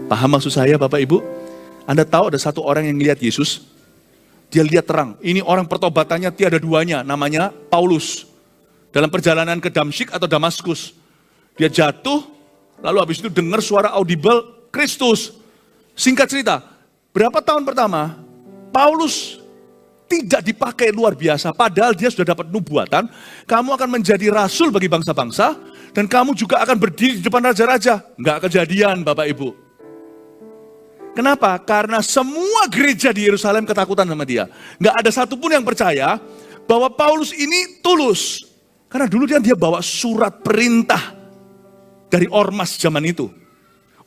Paham maksud saya Bapak Ibu? Anda tahu ada satu orang yang lihat Yesus, dia lihat terang. Ini orang pertobatannya tiada duanya, namanya Paulus. Dalam perjalanan ke Damsyik atau Damaskus. Dia jatuh, lalu habis itu dengar suara audible, Kristus. Singkat cerita, berapa tahun pertama, Paulus tidak dipakai luar biasa, padahal dia sudah dapat nubuatan, kamu akan menjadi rasul bagi bangsa-bangsa, dan kamu juga akan berdiri di depan raja-raja. Enggak kejadian Bapak Ibu. Kenapa? Karena semua gereja di Yerusalem ketakutan sama dia. Enggak ada satupun yang percaya bahwa Paulus ini tulus. Karena dulu dia bawa surat perintah dari ormas zaman itu.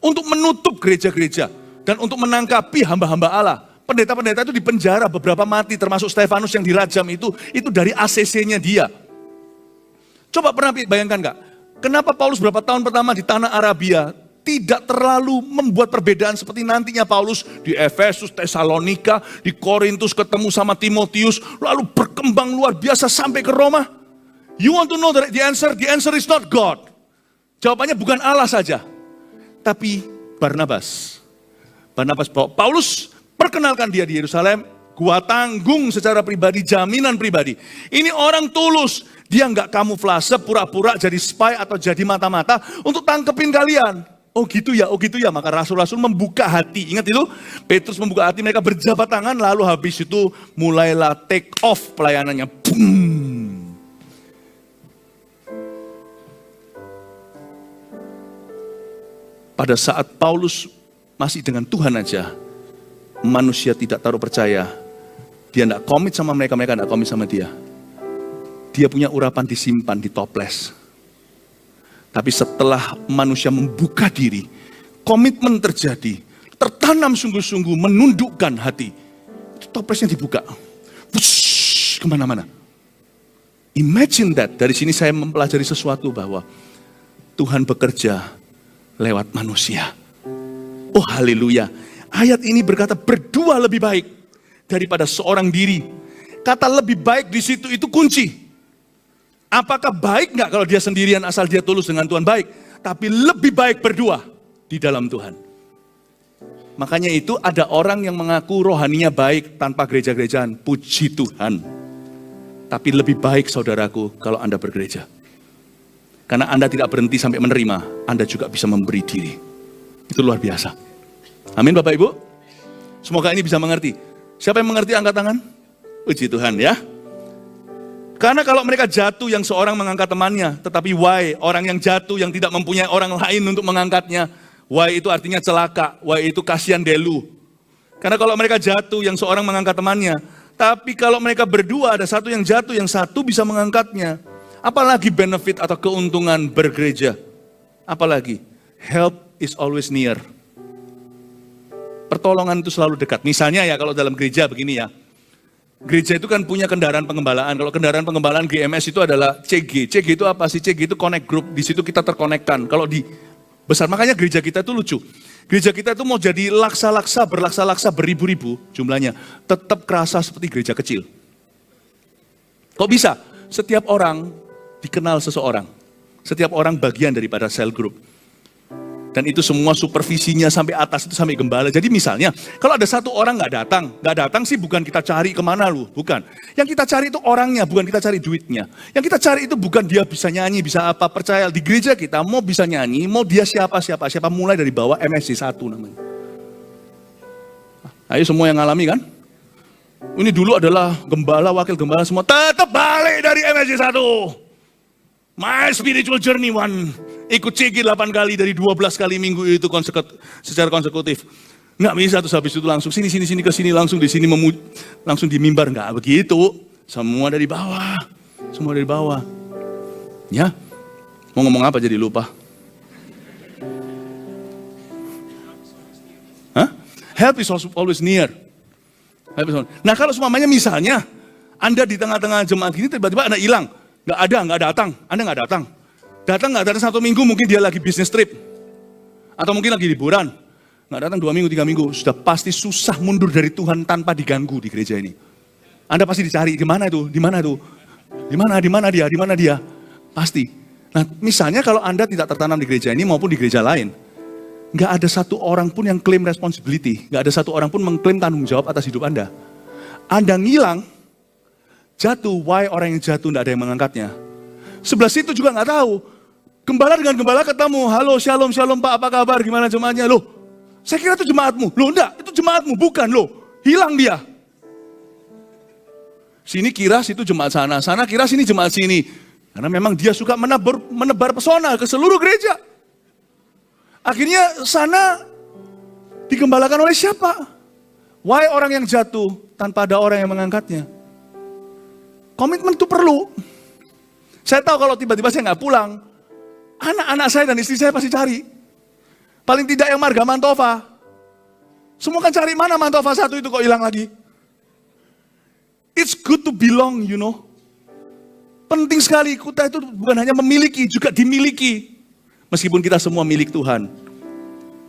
Untuk menutup gereja-gereja, dan untuk menangkapi hamba-hamba Allah. Pendeta-pendeta itu dipenjara, beberapa mati, termasuk Stefanus yang dirajam itu dari ACC-nya dia. Coba pernah bayangkan enggak? Kenapa Paulus berapa tahun pertama di tanah Arabia tidak terlalu membuat perbedaan seperti nantinya Paulus di Efesus, Tesalonika, di Korintus ketemu sama Timotius, lalu berkembang luar biasa sampai ke Roma? You want to know the answer? The answer is not God. Jawabannya bukan Allah saja, tapi Barnabas. Barnabas bawa Paulus, perkenalkan dia di Yerusalem, gua tanggung secara pribadi, jaminan pribadi. Ini orang tulus, dia nggak kamuflase, pura-pura jadi spy atau jadi mata-mata untuk tangkepin kalian. Oh gitu ya, maka rasul-rasul membuka hati. Ingat itu, Petrus membuka hati, mereka berjabat tangan, lalu habis itu mulailah take off pelayanannya. Boom. pada saat Paulus masih dengan Tuhan aja, manusia tidak taruh percaya. Dia tidak komit sama mereka, mereka tidak komit sama dia. Dia punya urapan disimpan di toples. Tapi setelah manusia membuka diri, komitmen terjadi, tertanam sungguh-sungguh, menundukkan hati. Itu toplesnya dibuka. Wush, kemana-mana. Imagine that, dari sini saya mempelajari sesuatu bahwa Tuhan bekerja lewat manusia. Oh haleluya. Ayat ini berkata berdua lebih baik daripada seorang diri. Kata lebih baik di situ itu kunci. Apakah baik nggak kalau dia sendirian asal dia tulus dengan Tuhan? Baik. Tapi lebih baik berdua di dalam Tuhan. Makanya itu ada orang yang mengaku rohaninya baik tanpa gereja-gerejaan. Puji Tuhan. Tapi lebih baik saudaraku kalau Anda bergereja. Karena Anda tidak berhenti sampai menerima, Anda juga bisa memberi diri. Itu luar biasa. Amin Bapak Ibu. Semoga ini bisa mengerti. Siapa yang mengerti angkat tangan? Puji Tuhan ya. Karena kalau mereka jatuh yang seorang mengangkat temannya, tetapi why, orang yang jatuh yang tidak mempunyai orang lain untuk mengangkatnya. Why itu artinya celaka, why itu kasihan delu. Karena kalau mereka jatuh yang seorang mengangkat temannya, tapi kalau mereka berdua ada satu yang jatuh, yang satu bisa mengangkatnya. Apalagi benefit atau keuntungan bergereja. Apalagi, help is always near. Pertolongan itu selalu dekat. Misalnya ya kalau dalam gereja begini ya. Gereja itu kan punya kendaraan pengembalaan. Kalau kendaraan pengembalaan GMS itu adalah CG. CG itu apa sih? CG itu connect group. Di situ kita terkonekkan. Kalau di besar, makanya gereja kita itu lucu. Gereja kita itu mau jadi laksa-laksa, berlaksa-laksa, beribu-ribu jumlahnya. Tetap kerasa seperti gereja kecil. Kok bisa? Setiap orang dikenal seseorang. Setiap orang bagian daripada sel group. Dan itu semua supervisinya sampai atas itu sampai gembala. Jadi misalnya, kalau ada satu orang nggak datang sih bukan kita cari kemana lu, bukan. Yang kita cari itu orangnya, bukan kita cari duitnya. Yang kita cari itu bukan dia bisa nyanyi, bisa apa, percaya. Di gereja kita mau bisa nyanyi, mau dia siapa, mulai dari bawah MSC 1 namanya. Ayo semua yang ngalami kan? Ini dulu adalah gembala, wakil gembala semua, tetap balik dari MSC 1. My spiritual journey 1. Ikut CG 8 kali dari 12 kali minggu itu secara konsekutif. Nggak bisa terus habis itu langsung sini ke sini langsung di sini langsung di mimbar, nggak begitu. Semua dari bawah. Semua dari bawah. Ya. Mau ngomong apa jadi lupa? Hah? Help is always near. Nah kalau semuanya misalnya Anda di tengah-tengah jemaat gini tiba-tiba Anda hilang. Nggak datang. Anda nggak datang. Datang 1 minggu, mungkin dia lagi bisnis trip. Atau mungkin lagi liburan. Nggak datang 2 minggu, 3 minggu. Sudah pasti susah mundur dari Tuhan tanpa diganggu di gereja ini. Anda pasti dicari, di mana itu? Di mana dia? Pasti. Nah misalnya kalau Anda tidak tertanam di gereja ini maupun di gereja lain. Nggak ada satu orang pun yang klaim responsibility. Nggak ada satu orang pun mengklaim tanggung jawab atas hidup Anda. Anda ngilang, jatuh, why orang yang jatuh nggak ada yang mengangkatnya. Sebelah situ juga nggak tahu. Gembala dengan gembala ketemu, halo shalom Pak, apa kabar, gimana jemaatnya? Loh, saya kira itu jemaatmu. Loh enggak, itu jemaatmu, bukan loh. Hilang dia. Sini kira situ jemaat sana kira sini jemaat sini. Karena memang dia suka menebar pesona ke seluruh gereja. Akhirnya sana digembalakan oleh siapa? Why orang yang jatuh tanpa ada orang yang mengangkatnya? Komitmen itu perlu. Saya tahu kalau tiba-tiba saya nggak pulang, anak-anak saya dan istri saya pasti cari. Paling tidak yang marga Mantova. Semua kan cari mana Mantova 1 itu kok hilang lagi. It's good to belong, you know. Penting sekali, kita itu bukan hanya memiliki, juga dimiliki. Meskipun kita semua milik Tuhan.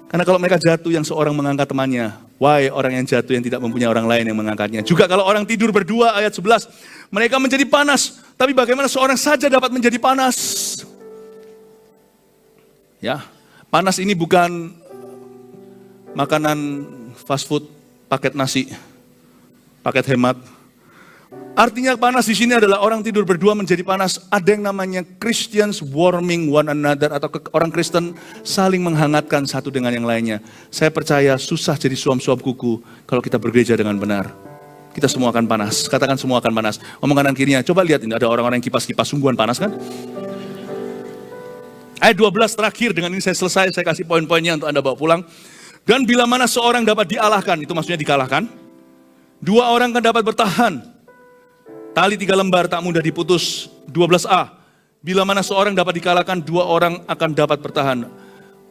Karena kalau mereka jatuh yang seorang mengangkat temannya, why orang yang jatuh yang tidak mempunyai orang lain yang mengangkatnya. Juga kalau orang tidur berdua, ayat 11, mereka menjadi panas. Tapi bagaimana seorang saja dapat menjadi panas? Ya, panas ini bukan makanan fast food, paket nasi, paket hemat. Artinya panas di sini adalah orang tidur berdua menjadi panas. Ada yang namanya Christians warming one another, atau orang Kristen saling menghangatkan satu dengan yang lainnya. Saya percaya susah jadi suam-suam kuku kalau kita bergereja dengan benar. Kita semua akan panas. Katakan semua akan panas. Omong kanan kirinya, coba lihat ini ada orang-orang yang kipas-kipas sungguhan panas kan? Ayat 12 terakhir, dengan ini saya selesai, saya kasih poin-poinnya untuk Anda bawa pulang. Dan bila mana seorang dapat dialahkan, itu maksudnya dikalahkan, 2 orang kan dapat bertahan. Tali 3 lembar tak mudah diputus. 12a, bila mana seorang dapat dikalahkan, 2 orang akan dapat bertahan.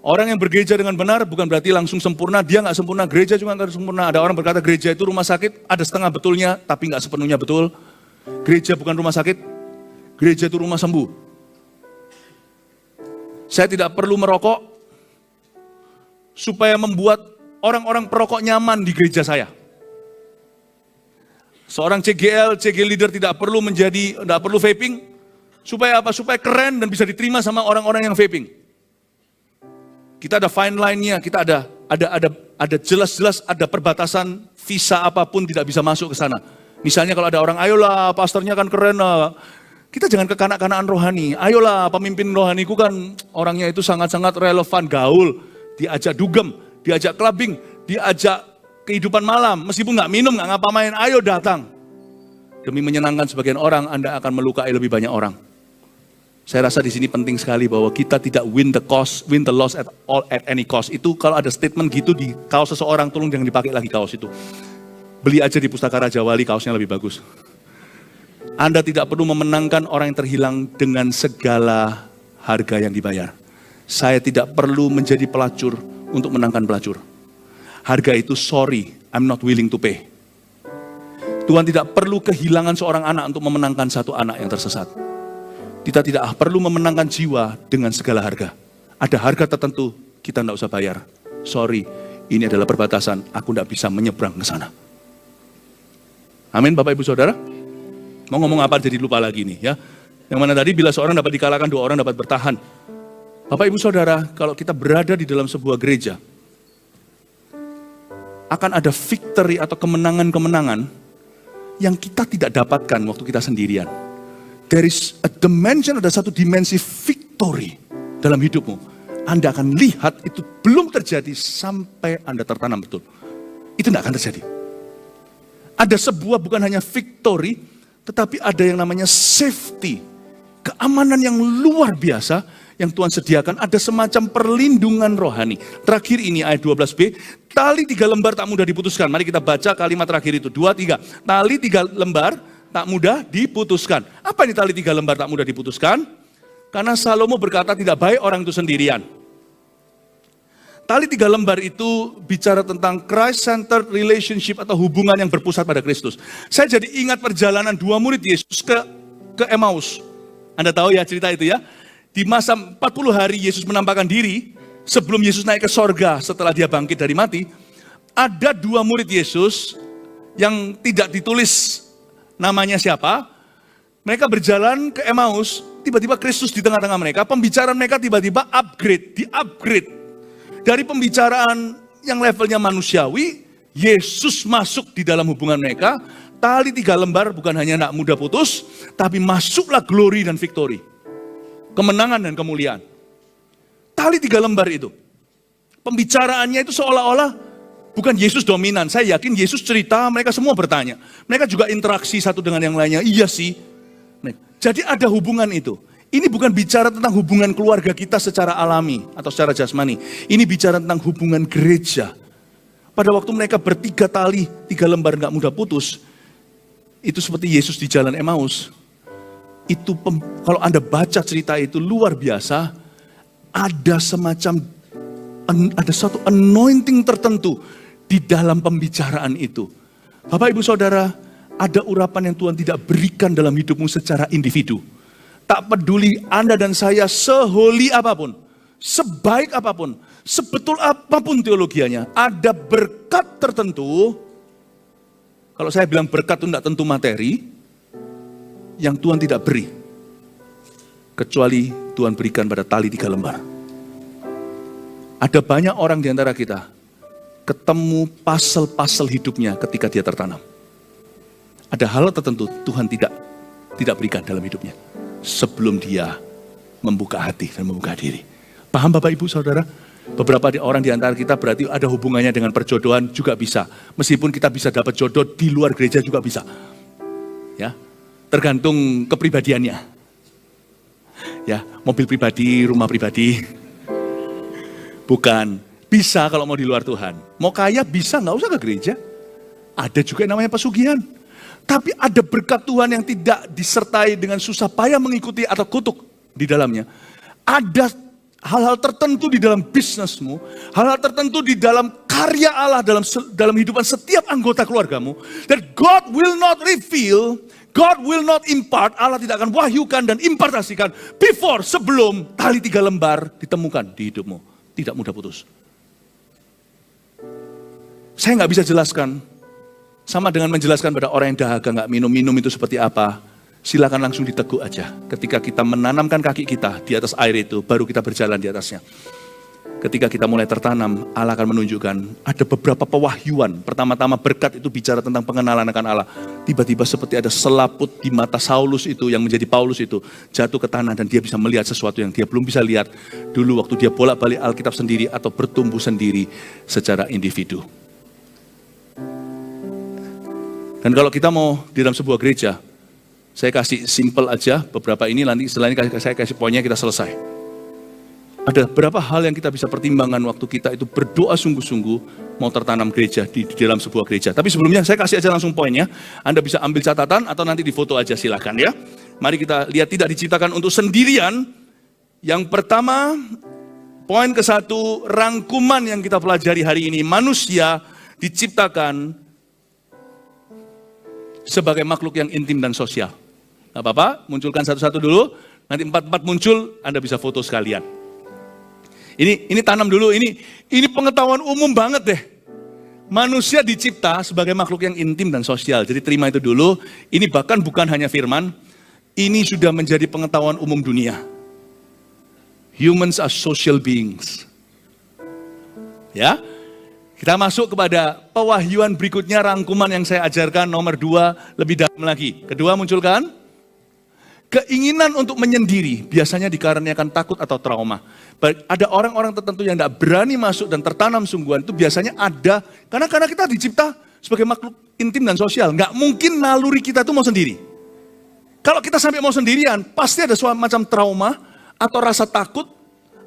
Orang yang bergereja dengan benar bukan berarti langsung sempurna, dia nggak sempurna, gereja juga nggak sempurna. Ada orang berkata gereja itu rumah sakit, ada setengah betulnya, tapi nggak sepenuhnya betul. Gereja bukan rumah sakit, gereja itu rumah sembuh. Saya tidak perlu merokok supaya membuat orang-orang perokok nyaman di gereja saya. Seorang CG leader tidak perlu vaping, supaya apa? Supaya keren dan bisa diterima sama orang-orang yang vaping. Kita ada fine line-nya, kita ada jelas-jelas ada perbatasan visa apapun tidak bisa masuk ke sana. Misalnya kalau ada orang, ayolah pastornya kan keren lah. Kita jangan kekanak-kanakan rohani. Ayolah pemimpin rohaniku kan orangnya itu sangat-sangat relevan, gaul. Diajak dugem, diajak clubbing, diajak kehidupan malam. Meskipun nggak minum, nggak ngapa-main, ayo datang. Demi menyenangkan sebagian orang, Anda akan melukai lebih banyak orang. Saya rasa di sini penting sekali bahwa kita tidak win the loss at any cost. Itu kalau ada statement gitu di kaos seseorang, tolong jangan dipakai lagi kaos itu. Beli aja di Pustaka Raja Wali, kaosnya lebih bagus. Anda tidak perlu memenangkan orang yang terhilang dengan segala harga yang dibayar. Saya tidak perlu menjadi pelacur untuk menangkan pelacur. Harga itu sorry, I'm not willing to pay. Tuhan tidak perlu kehilangan seorang anak untuk memenangkan satu anak yang tersesat. Kita tidak perlu memenangkan jiwa dengan segala harga. Ada harga tertentu, kita tidak usah bayar. Sorry, ini adalah perbatasan, aku tidak bisa menyeberang ke sana. Amin, Bapak Ibu Saudara. Mau ngomong apa jadi lupa lagi nih ya. Yang mana tadi bila seorang dapat dikalahkan, 2 orang dapat bertahan. Bapak Ibu Saudara, kalau kita berada di dalam sebuah gereja, akan ada victory atau kemenangan-kemenangan yang kita tidak dapatkan waktu kita sendirian. There is a dimension, ada satu dimensi victory dalam hidupmu. Anda akan lihat itu belum terjadi sampai Anda tertanam betul. Itu tidak akan terjadi. Ada sebuah bukan hanya victory, tetapi ada yang namanya safety. Keamanan yang luar biasa yang Tuhan sediakan, ada semacam perlindungan rohani. Terakhir ini ayat 12b, tali 3 lembar tak mudah diputuskan. Mari kita baca kalimat terakhir itu, 2-3. Tali 3 lembar tak mudah diputuskan. Apa ini tali 3 lembar tak mudah diputuskan? Karena Salomo berkata tidak baik orang itu sendirian. Tali 3 lembar itu bicara tentang Christ-centered relationship atau hubungan yang berpusat pada Kristus. Saya jadi ingat perjalanan 2 murid Yesus ke Emmaus. Anda tahu ya cerita itu ya? Di masa 40 hari Yesus menampakkan diri, sebelum Yesus naik ke sorga setelah dia bangkit dari mati, ada 2 murid Yesus yang tidak ditulis namanya siapa. Mereka berjalan ke Emmaus, tiba-tiba Kristus di tengah-tengah mereka, pembicaraan mereka tiba-tiba di-upgrade. Dari pembicaraan yang levelnya manusiawi, Yesus masuk di dalam hubungan mereka, tali 3 lembar bukan hanya tidak mudah putus, tapi masuklah glory dan victory. Kemenangan dan kemuliaan. Tali 3 lembar itu. Pembicaraannya itu seolah-olah bukan Yesus dominan. Saya yakin Yesus cerita, mereka semua bertanya. Mereka juga interaksi satu dengan yang lainnya. Iya sih. Jadi ada hubungan itu. Ini bukan bicara tentang hubungan keluarga kita secara alami atau secara jasmani. Ini bicara tentang hubungan gereja. Pada waktu mereka bertiga tali, 3 lembar gak mudah putus. Itu seperti Yesus di jalan Emmaus. Itu kalau Anda baca cerita itu luar biasa, ada satu anointing tertentu di dalam pembicaraan itu. Bapak Ibu Saudara, ada urapan yang Tuhan tidak berikan dalam hidupmu secara individu. Tak peduli Anda dan saya seholi apapun, sebaik apapun, sebetul apapun teologianya, ada berkat tertentu. Kalau saya bilang berkat itu tidak tentu materi, yang Tuhan tidak beri, kecuali Tuhan berikan pada tali 3 lembar. Ada banyak orang di antara kita, ketemu pasal-pasal hidupnya ketika dia tertanam. Ada hal tertentu Tuhan tidak berikan dalam hidupnya, sebelum dia membuka hati dan membuka diri. Paham Bapak Ibu Saudara? Beberapa orang di antara kita berarti ada hubungannya dengan perjodohan juga bisa. Meskipun kita bisa dapat jodoh di luar gereja juga bisa. Ya. Tergantung kepribadiannya. Ya, mobil pribadi, rumah pribadi. Bukan. Bisa kalau mau di luar Tuhan. Mau kaya bisa, nggak usah ke gereja. Ada juga yang namanya pesugihan. Tapi ada berkat Tuhan yang tidak disertai dengan susah payah mengikuti atau kutuk di dalamnya. Ada hal-hal tertentu di dalam bisnismu, hal-hal tertentu di dalam karya Allah dalam hidupan setiap anggota keluargamu. That God will not reveal, God will not impart, Allah tidak akan wahyukan dan impartasikan sebelum tali 3 lembar ditemukan di hidupmu. Tidak mudah putus. Saya nggak bisa jelaskan. Sama dengan menjelaskan pada orang yang dahaga nggak minum itu seperti apa. Silakan langsung diteguk aja. Ketika kita menanamkan kaki kita di atas air itu, baru kita berjalan di atasnya. Ketika kita mulai tertanam, Allah akan menunjukkan ada beberapa pewahyuan. Pertama-tama berkat itu bicara tentang pengenalan akan Allah. Tiba-tiba seperti ada selaput di mata Saulus itu yang menjadi Paulus itu jatuh ke tanah dan dia bisa melihat sesuatu yang dia belum bisa lihat dulu waktu dia bolak-balik Alkitab sendiri atau bertumbuh sendiri secara individu. Dan kalau kita mau di dalam sebuah gereja, saya kasih simple aja beberapa ini, nanti setelah ini saya kasih poinnya kita selesai. Ada beberapa hal yang kita bisa pertimbangkan waktu kita itu berdoa sungguh-sungguh mau tertanam gereja di dalam sebuah gereja. Tapi sebelumnya saya kasih aja langsung poinnya, Anda bisa ambil catatan atau nanti di foto aja silakan ya. Mari kita lihat tidak diciptakan untuk sendirian. Yang pertama, poin ke-1, rangkuman yang kita pelajari hari ini, manusia diciptakan sebagai makhluk yang intim dan sosial. Gak apa-apa, munculkan satu-satu dulu, nanti 4-4 muncul, Anda bisa foto sekalian. Ini tanam dulu, ini pengetahuan umum banget deh. Manusia dicipta sebagai makhluk yang intim dan sosial, jadi terima itu dulu. Ini bahkan bukan hanya firman, ini sudah menjadi pengetahuan umum dunia. Humans are social beings. Ya, kita masuk kepada pewahyuan berikutnya, rangkuman yang saya ajarkan nomor 2 lebih dalam lagi. Kedua munculkan, keinginan untuk menyendiri biasanya dikarenakan takut atau trauma. Ada orang-orang tertentu yang tidak berani masuk dan tertanam sungguhan itu biasanya ada karena kita dicipta sebagai makhluk intim dan sosial. Nggak mungkin naluri kita itu mau sendiri. Kalau kita sampai mau sendirian, pasti ada suatu macam trauma atau rasa takut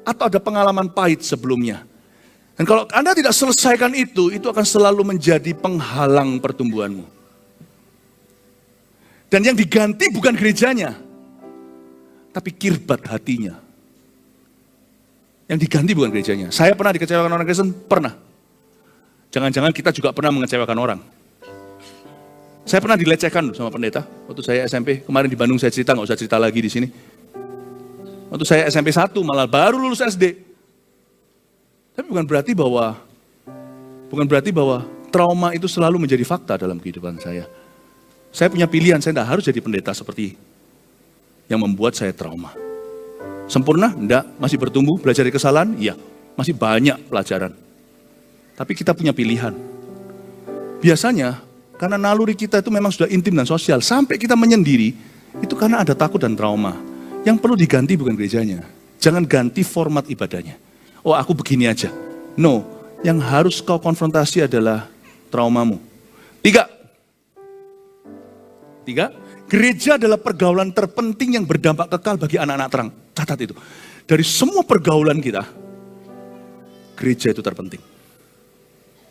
atau ada pengalaman pahit sebelumnya. Dan kalau Anda tidak selesaikan itu akan selalu menjadi penghalang pertumbuhanmu. Dan yang diganti bukan gerejanya, tapi kirbat hatinya. Yang diganti bukan gerejanya. Saya pernah dikecewakan orang Kristen? Pernah. Jangan-jangan kita juga pernah mengecewakan orang. Saya pernah dilecehkan sama pendeta. Waktu saya SMP, kemarin di Bandung saya cerita, nggak usah cerita lagi di sini. Waktu saya SMP 1, malah baru lulus SD. Tapi bukan berarti bahwa trauma itu selalu menjadi fakta dalam kehidupan saya. Saya punya pilihan, saya tidak harus jadi pendeta seperti yang membuat saya trauma. Sempurna? Enggak. Masih bertumbuh, belajar dari kesalahan? Iya. Masih banyak pelajaran. Tapi kita punya pilihan. Biasanya, karena naluri kita itu memang sudah intim dan sosial, sampai kita menyendiri, itu karena ada takut dan trauma. Yang perlu diganti bukan gerejanya. Jangan ganti format ibadahnya. Oh, aku begini aja. No, yang harus kau konfrontasi adalah traumamu. 3, gereja adalah pergaulan terpenting yang berdampak kekal bagi anak-anak terang. Catat itu. Dari semua pergaulan kita, gereja itu terpenting.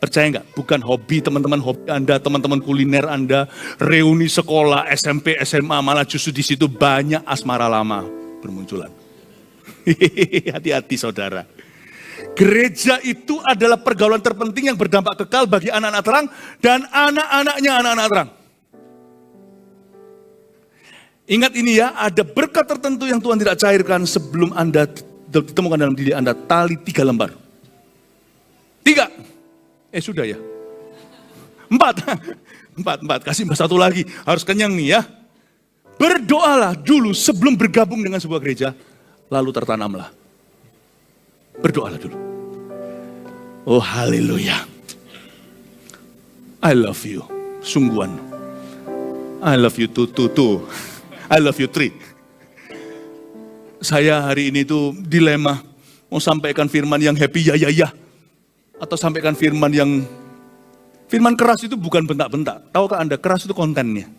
Percaya nggak? Bukan hobi teman-teman hobi Anda, teman-teman kuliner Anda, reuni sekolah, SMP, SMA, malah justru di situ banyak asmara lama bermunculan. Hati-hati saudara. Gereja itu adalah pergaulan terpenting yang berdampak kekal bagi anak-anak terang dan anak-anaknya anak-anak terang. Ingat ini ya, ada berkat tertentu yang Tuhan tidak cairkan sebelum Anda ditemukan dalam diri Anda, tali 3 lembar. 3. Sudah ya. 4. Kasih satu lagi, harus kenyang nih ya. Berdoalah dulu sebelum bergabung dengan sebuah gereja, lalu tertanamlah. Berdoalah dulu. Oh haleluya. I love you. Sungguhan. I love you two. I love you 3. Saya hari ini tuh dilema. Mau sampaikan firman yang happy ya. Atau sampaikan firman keras itu bukan bentak-bentak. Tahukah Anda keras itu kontennya.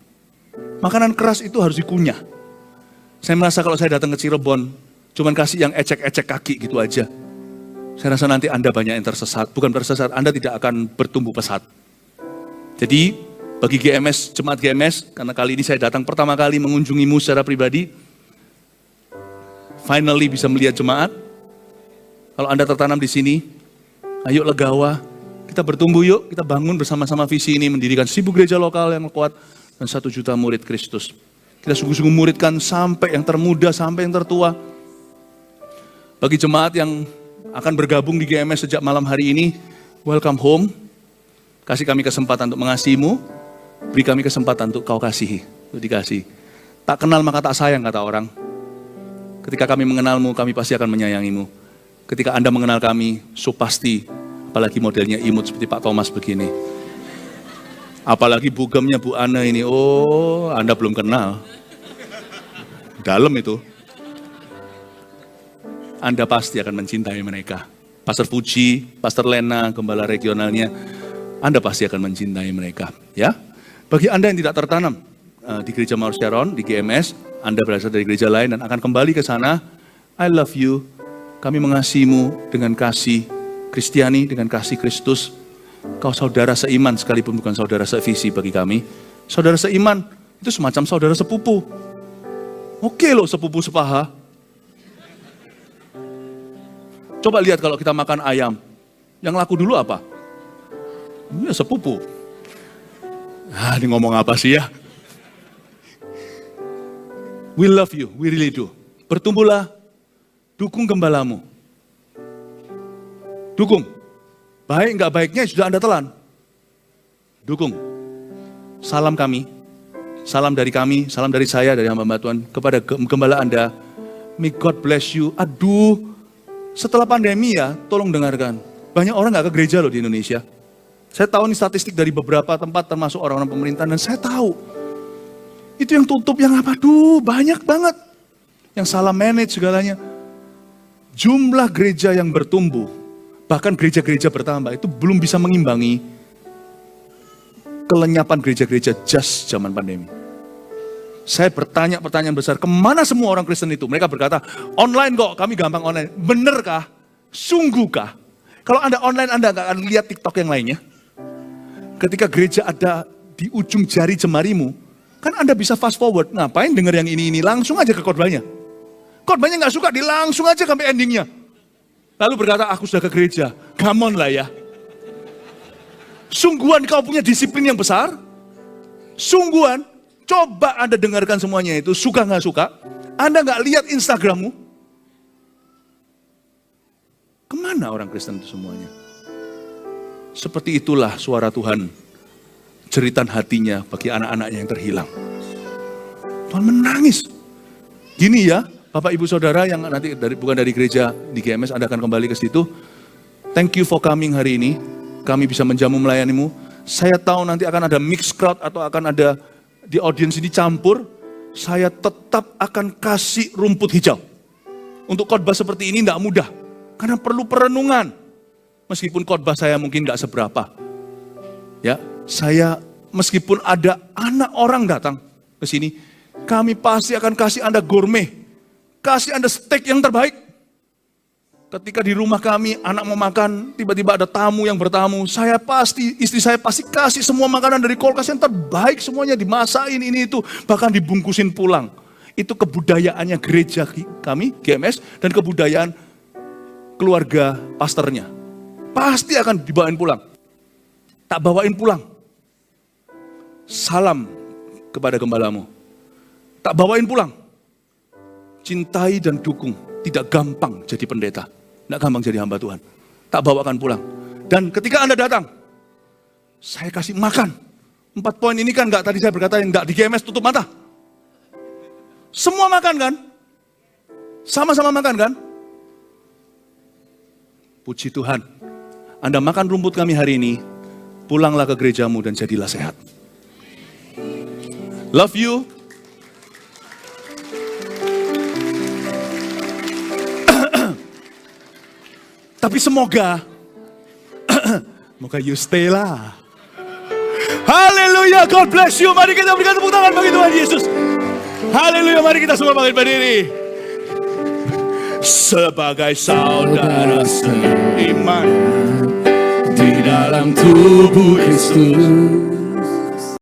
Makanan keras itu harus dikunyah. Saya merasa kalau saya datang ke Cirebon, cuman kasih yang ecek-ecek kaki gitu aja. Saya rasa nanti Anda banyak yang tersesat. Bukan tersesat, Anda tidak akan bertumbuh pesat. Jadi, bagi GMS, jemaat GMS, karena kali ini saya datang pertama kali mengunjungimu secara pribadi, finally bisa melihat jemaat. Kalau Anda tertanam di sini, ayo legawa, kita bertumbuh yuk, kita bangun bersama-sama visi ini, mendirikan 1000 gereja lokal yang kuat, dan 1 juta murid Kristus. Kita sungguh-sungguh muridkan sampai yang termuda, sampai yang tertua. Bagi jemaat yang akan bergabung di GMS sejak malam hari ini, welcome home. Kasih kami kesempatan untuk mengasihimu, beri kami kesempatan untuk kau kasihi, untuk dikasih. Tak kenal maka tak sayang, kata orang. Ketika kami mengenalmu, kami pasti akan menyayangimu. Ketika Anda mengenal kami, so pasti, apalagi modelnya imut seperti Pak Thomas begini. Apalagi bugemnya Bu Ana ini, oh Anda belum kenal. Dalam itu. Anda pasti akan mencintai mereka. Pastor Puji, Pastor Lena, gembala regionalnya, Anda pasti akan mencintai mereka. Ya, bagi Anda yang tidak tertanam di Gereja Mawar Sharon, di GMS, Anda berasal dari gereja lain dan akan kembali ke sana, I love you. Kami mengasihimu dengan kasih Kristiani, dengan kasih Kristus. Kau saudara seiman sekalipun bukan saudara sevisi bagi kami. Saudara seiman itu semacam saudara sepupu. Oke loh, sepupu sepaha. Coba lihat kalau kita makan ayam, yang laku dulu apa? Ya sepupu. Ini ngomong apa sih ya? We love you, we really do. Bertumbuhlah, dukung gembalamu. Dukung. Baik nggak baiknya sudah Anda telan. Dukung. Salam kami, salam dari kami, salam dari saya, dari hamba Tuhan, kepada gembala Anda. May God bless you. Aduh, setelah pandemi ya, tolong dengarkan. Banyak orang nggak ke gereja loh di Indonesia. Saya tahu nih statistik dari beberapa tempat termasuk orang-orang pemerintahan dan saya tahu. Itu yang tutup, yang apa? Duh, banyak banget. Yang salah manage segalanya. Jumlah gereja yang bertumbuh, bahkan gereja-gereja bertambah, itu belum bisa mengimbangi kelenyapan gereja-gereja jas zaman pandemi. Saya bertanya pertanyaan besar, kemana semua orang Kristen itu? Mereka berkata, online kok, kami gampang online. Benerkah? Sungguhkah? Kalau Anda online, Anda nggak akan lihat TikTok yang lainnya. Ketika gereja ada di ujung jari jemarimu, kan Anda bisa fast forward. Ngapain denger yang ini langsung aja ke khotbahnya. Khotbahnya nggak suka, langsung aja sampai endingnya. Lalu berkata, aku sudah ke gereja. Come on lah ya. Sungguhan kau punya disiplin yang besar? Sungguhan? Coba Anda dengarkan semuanya itu, suka nggak suka. Anda nggak lihat Instagrammu. Kemana orang Kristen itu semuanya? Seperti itulah suara Tuhan. Jeritan hatinya bagi anak-anaknya yang terhilang. Tuhan menangis. Gini ya, Bapak Ibu Saudara yang nanti bukan dari gereja di GMS, Anda akan kembali ke situ. Thank you for coming hari ini. Kami bisa menjamu melayanimu. Saya tahu nanti akan ada mixed crowd atau akan ada di audiens ini campur, saya tetap akan kasih rumput hijau. Untuk khotbah seperti ini tidak mudah, karena perlu perenungan. Meskipun khotbah saya mungkin nggak seberapa, ya, saya meskipun ada anak orang datang ke sini, kami pasti akan kasih Anda gourmet, kasih Anda steak yang terbaik. Ketika di rumah kami, anak mau makan, tiba-tiba ada tamu yang bertamu, istri saya pasti kasih semua makanan dari kulkas yang terbaik, semuanya dimasakin ini itu, bahkan dibungkusin pulang. Itu kebudayaannya gereja kami, GMS, dan kebudayaan keluarga pastornya. Pasti akan dibawain pulang. Tak bawain pulang. Salam kepada gembalamu. Tak bawain pulang. Cintai dan dukung, tidak gampang jadi pendeta. Tidak gampang jadi hamba Tuhan. Tak bawakan pulang. Dan ketika Anda datang, saya kasih makan. 4 poin ini kan tadi saya berkata yang enggak di GMS tutup mata. Semua makan kan? Sama-sama makan kan? Puji Tuhan. Anda makan rumput kami hari ini, pulanglah ke gerejamu dan jadilah sehat. Love you. Tapi semoga you stay lah. Haleluya, God bless you. Mari kita berikan tepuk tangan bagi Tuhan Yesus. Haleluya, mari kita semua bangkit berdiri. Sebagai saudara seiman di dalam tubuh Kristus,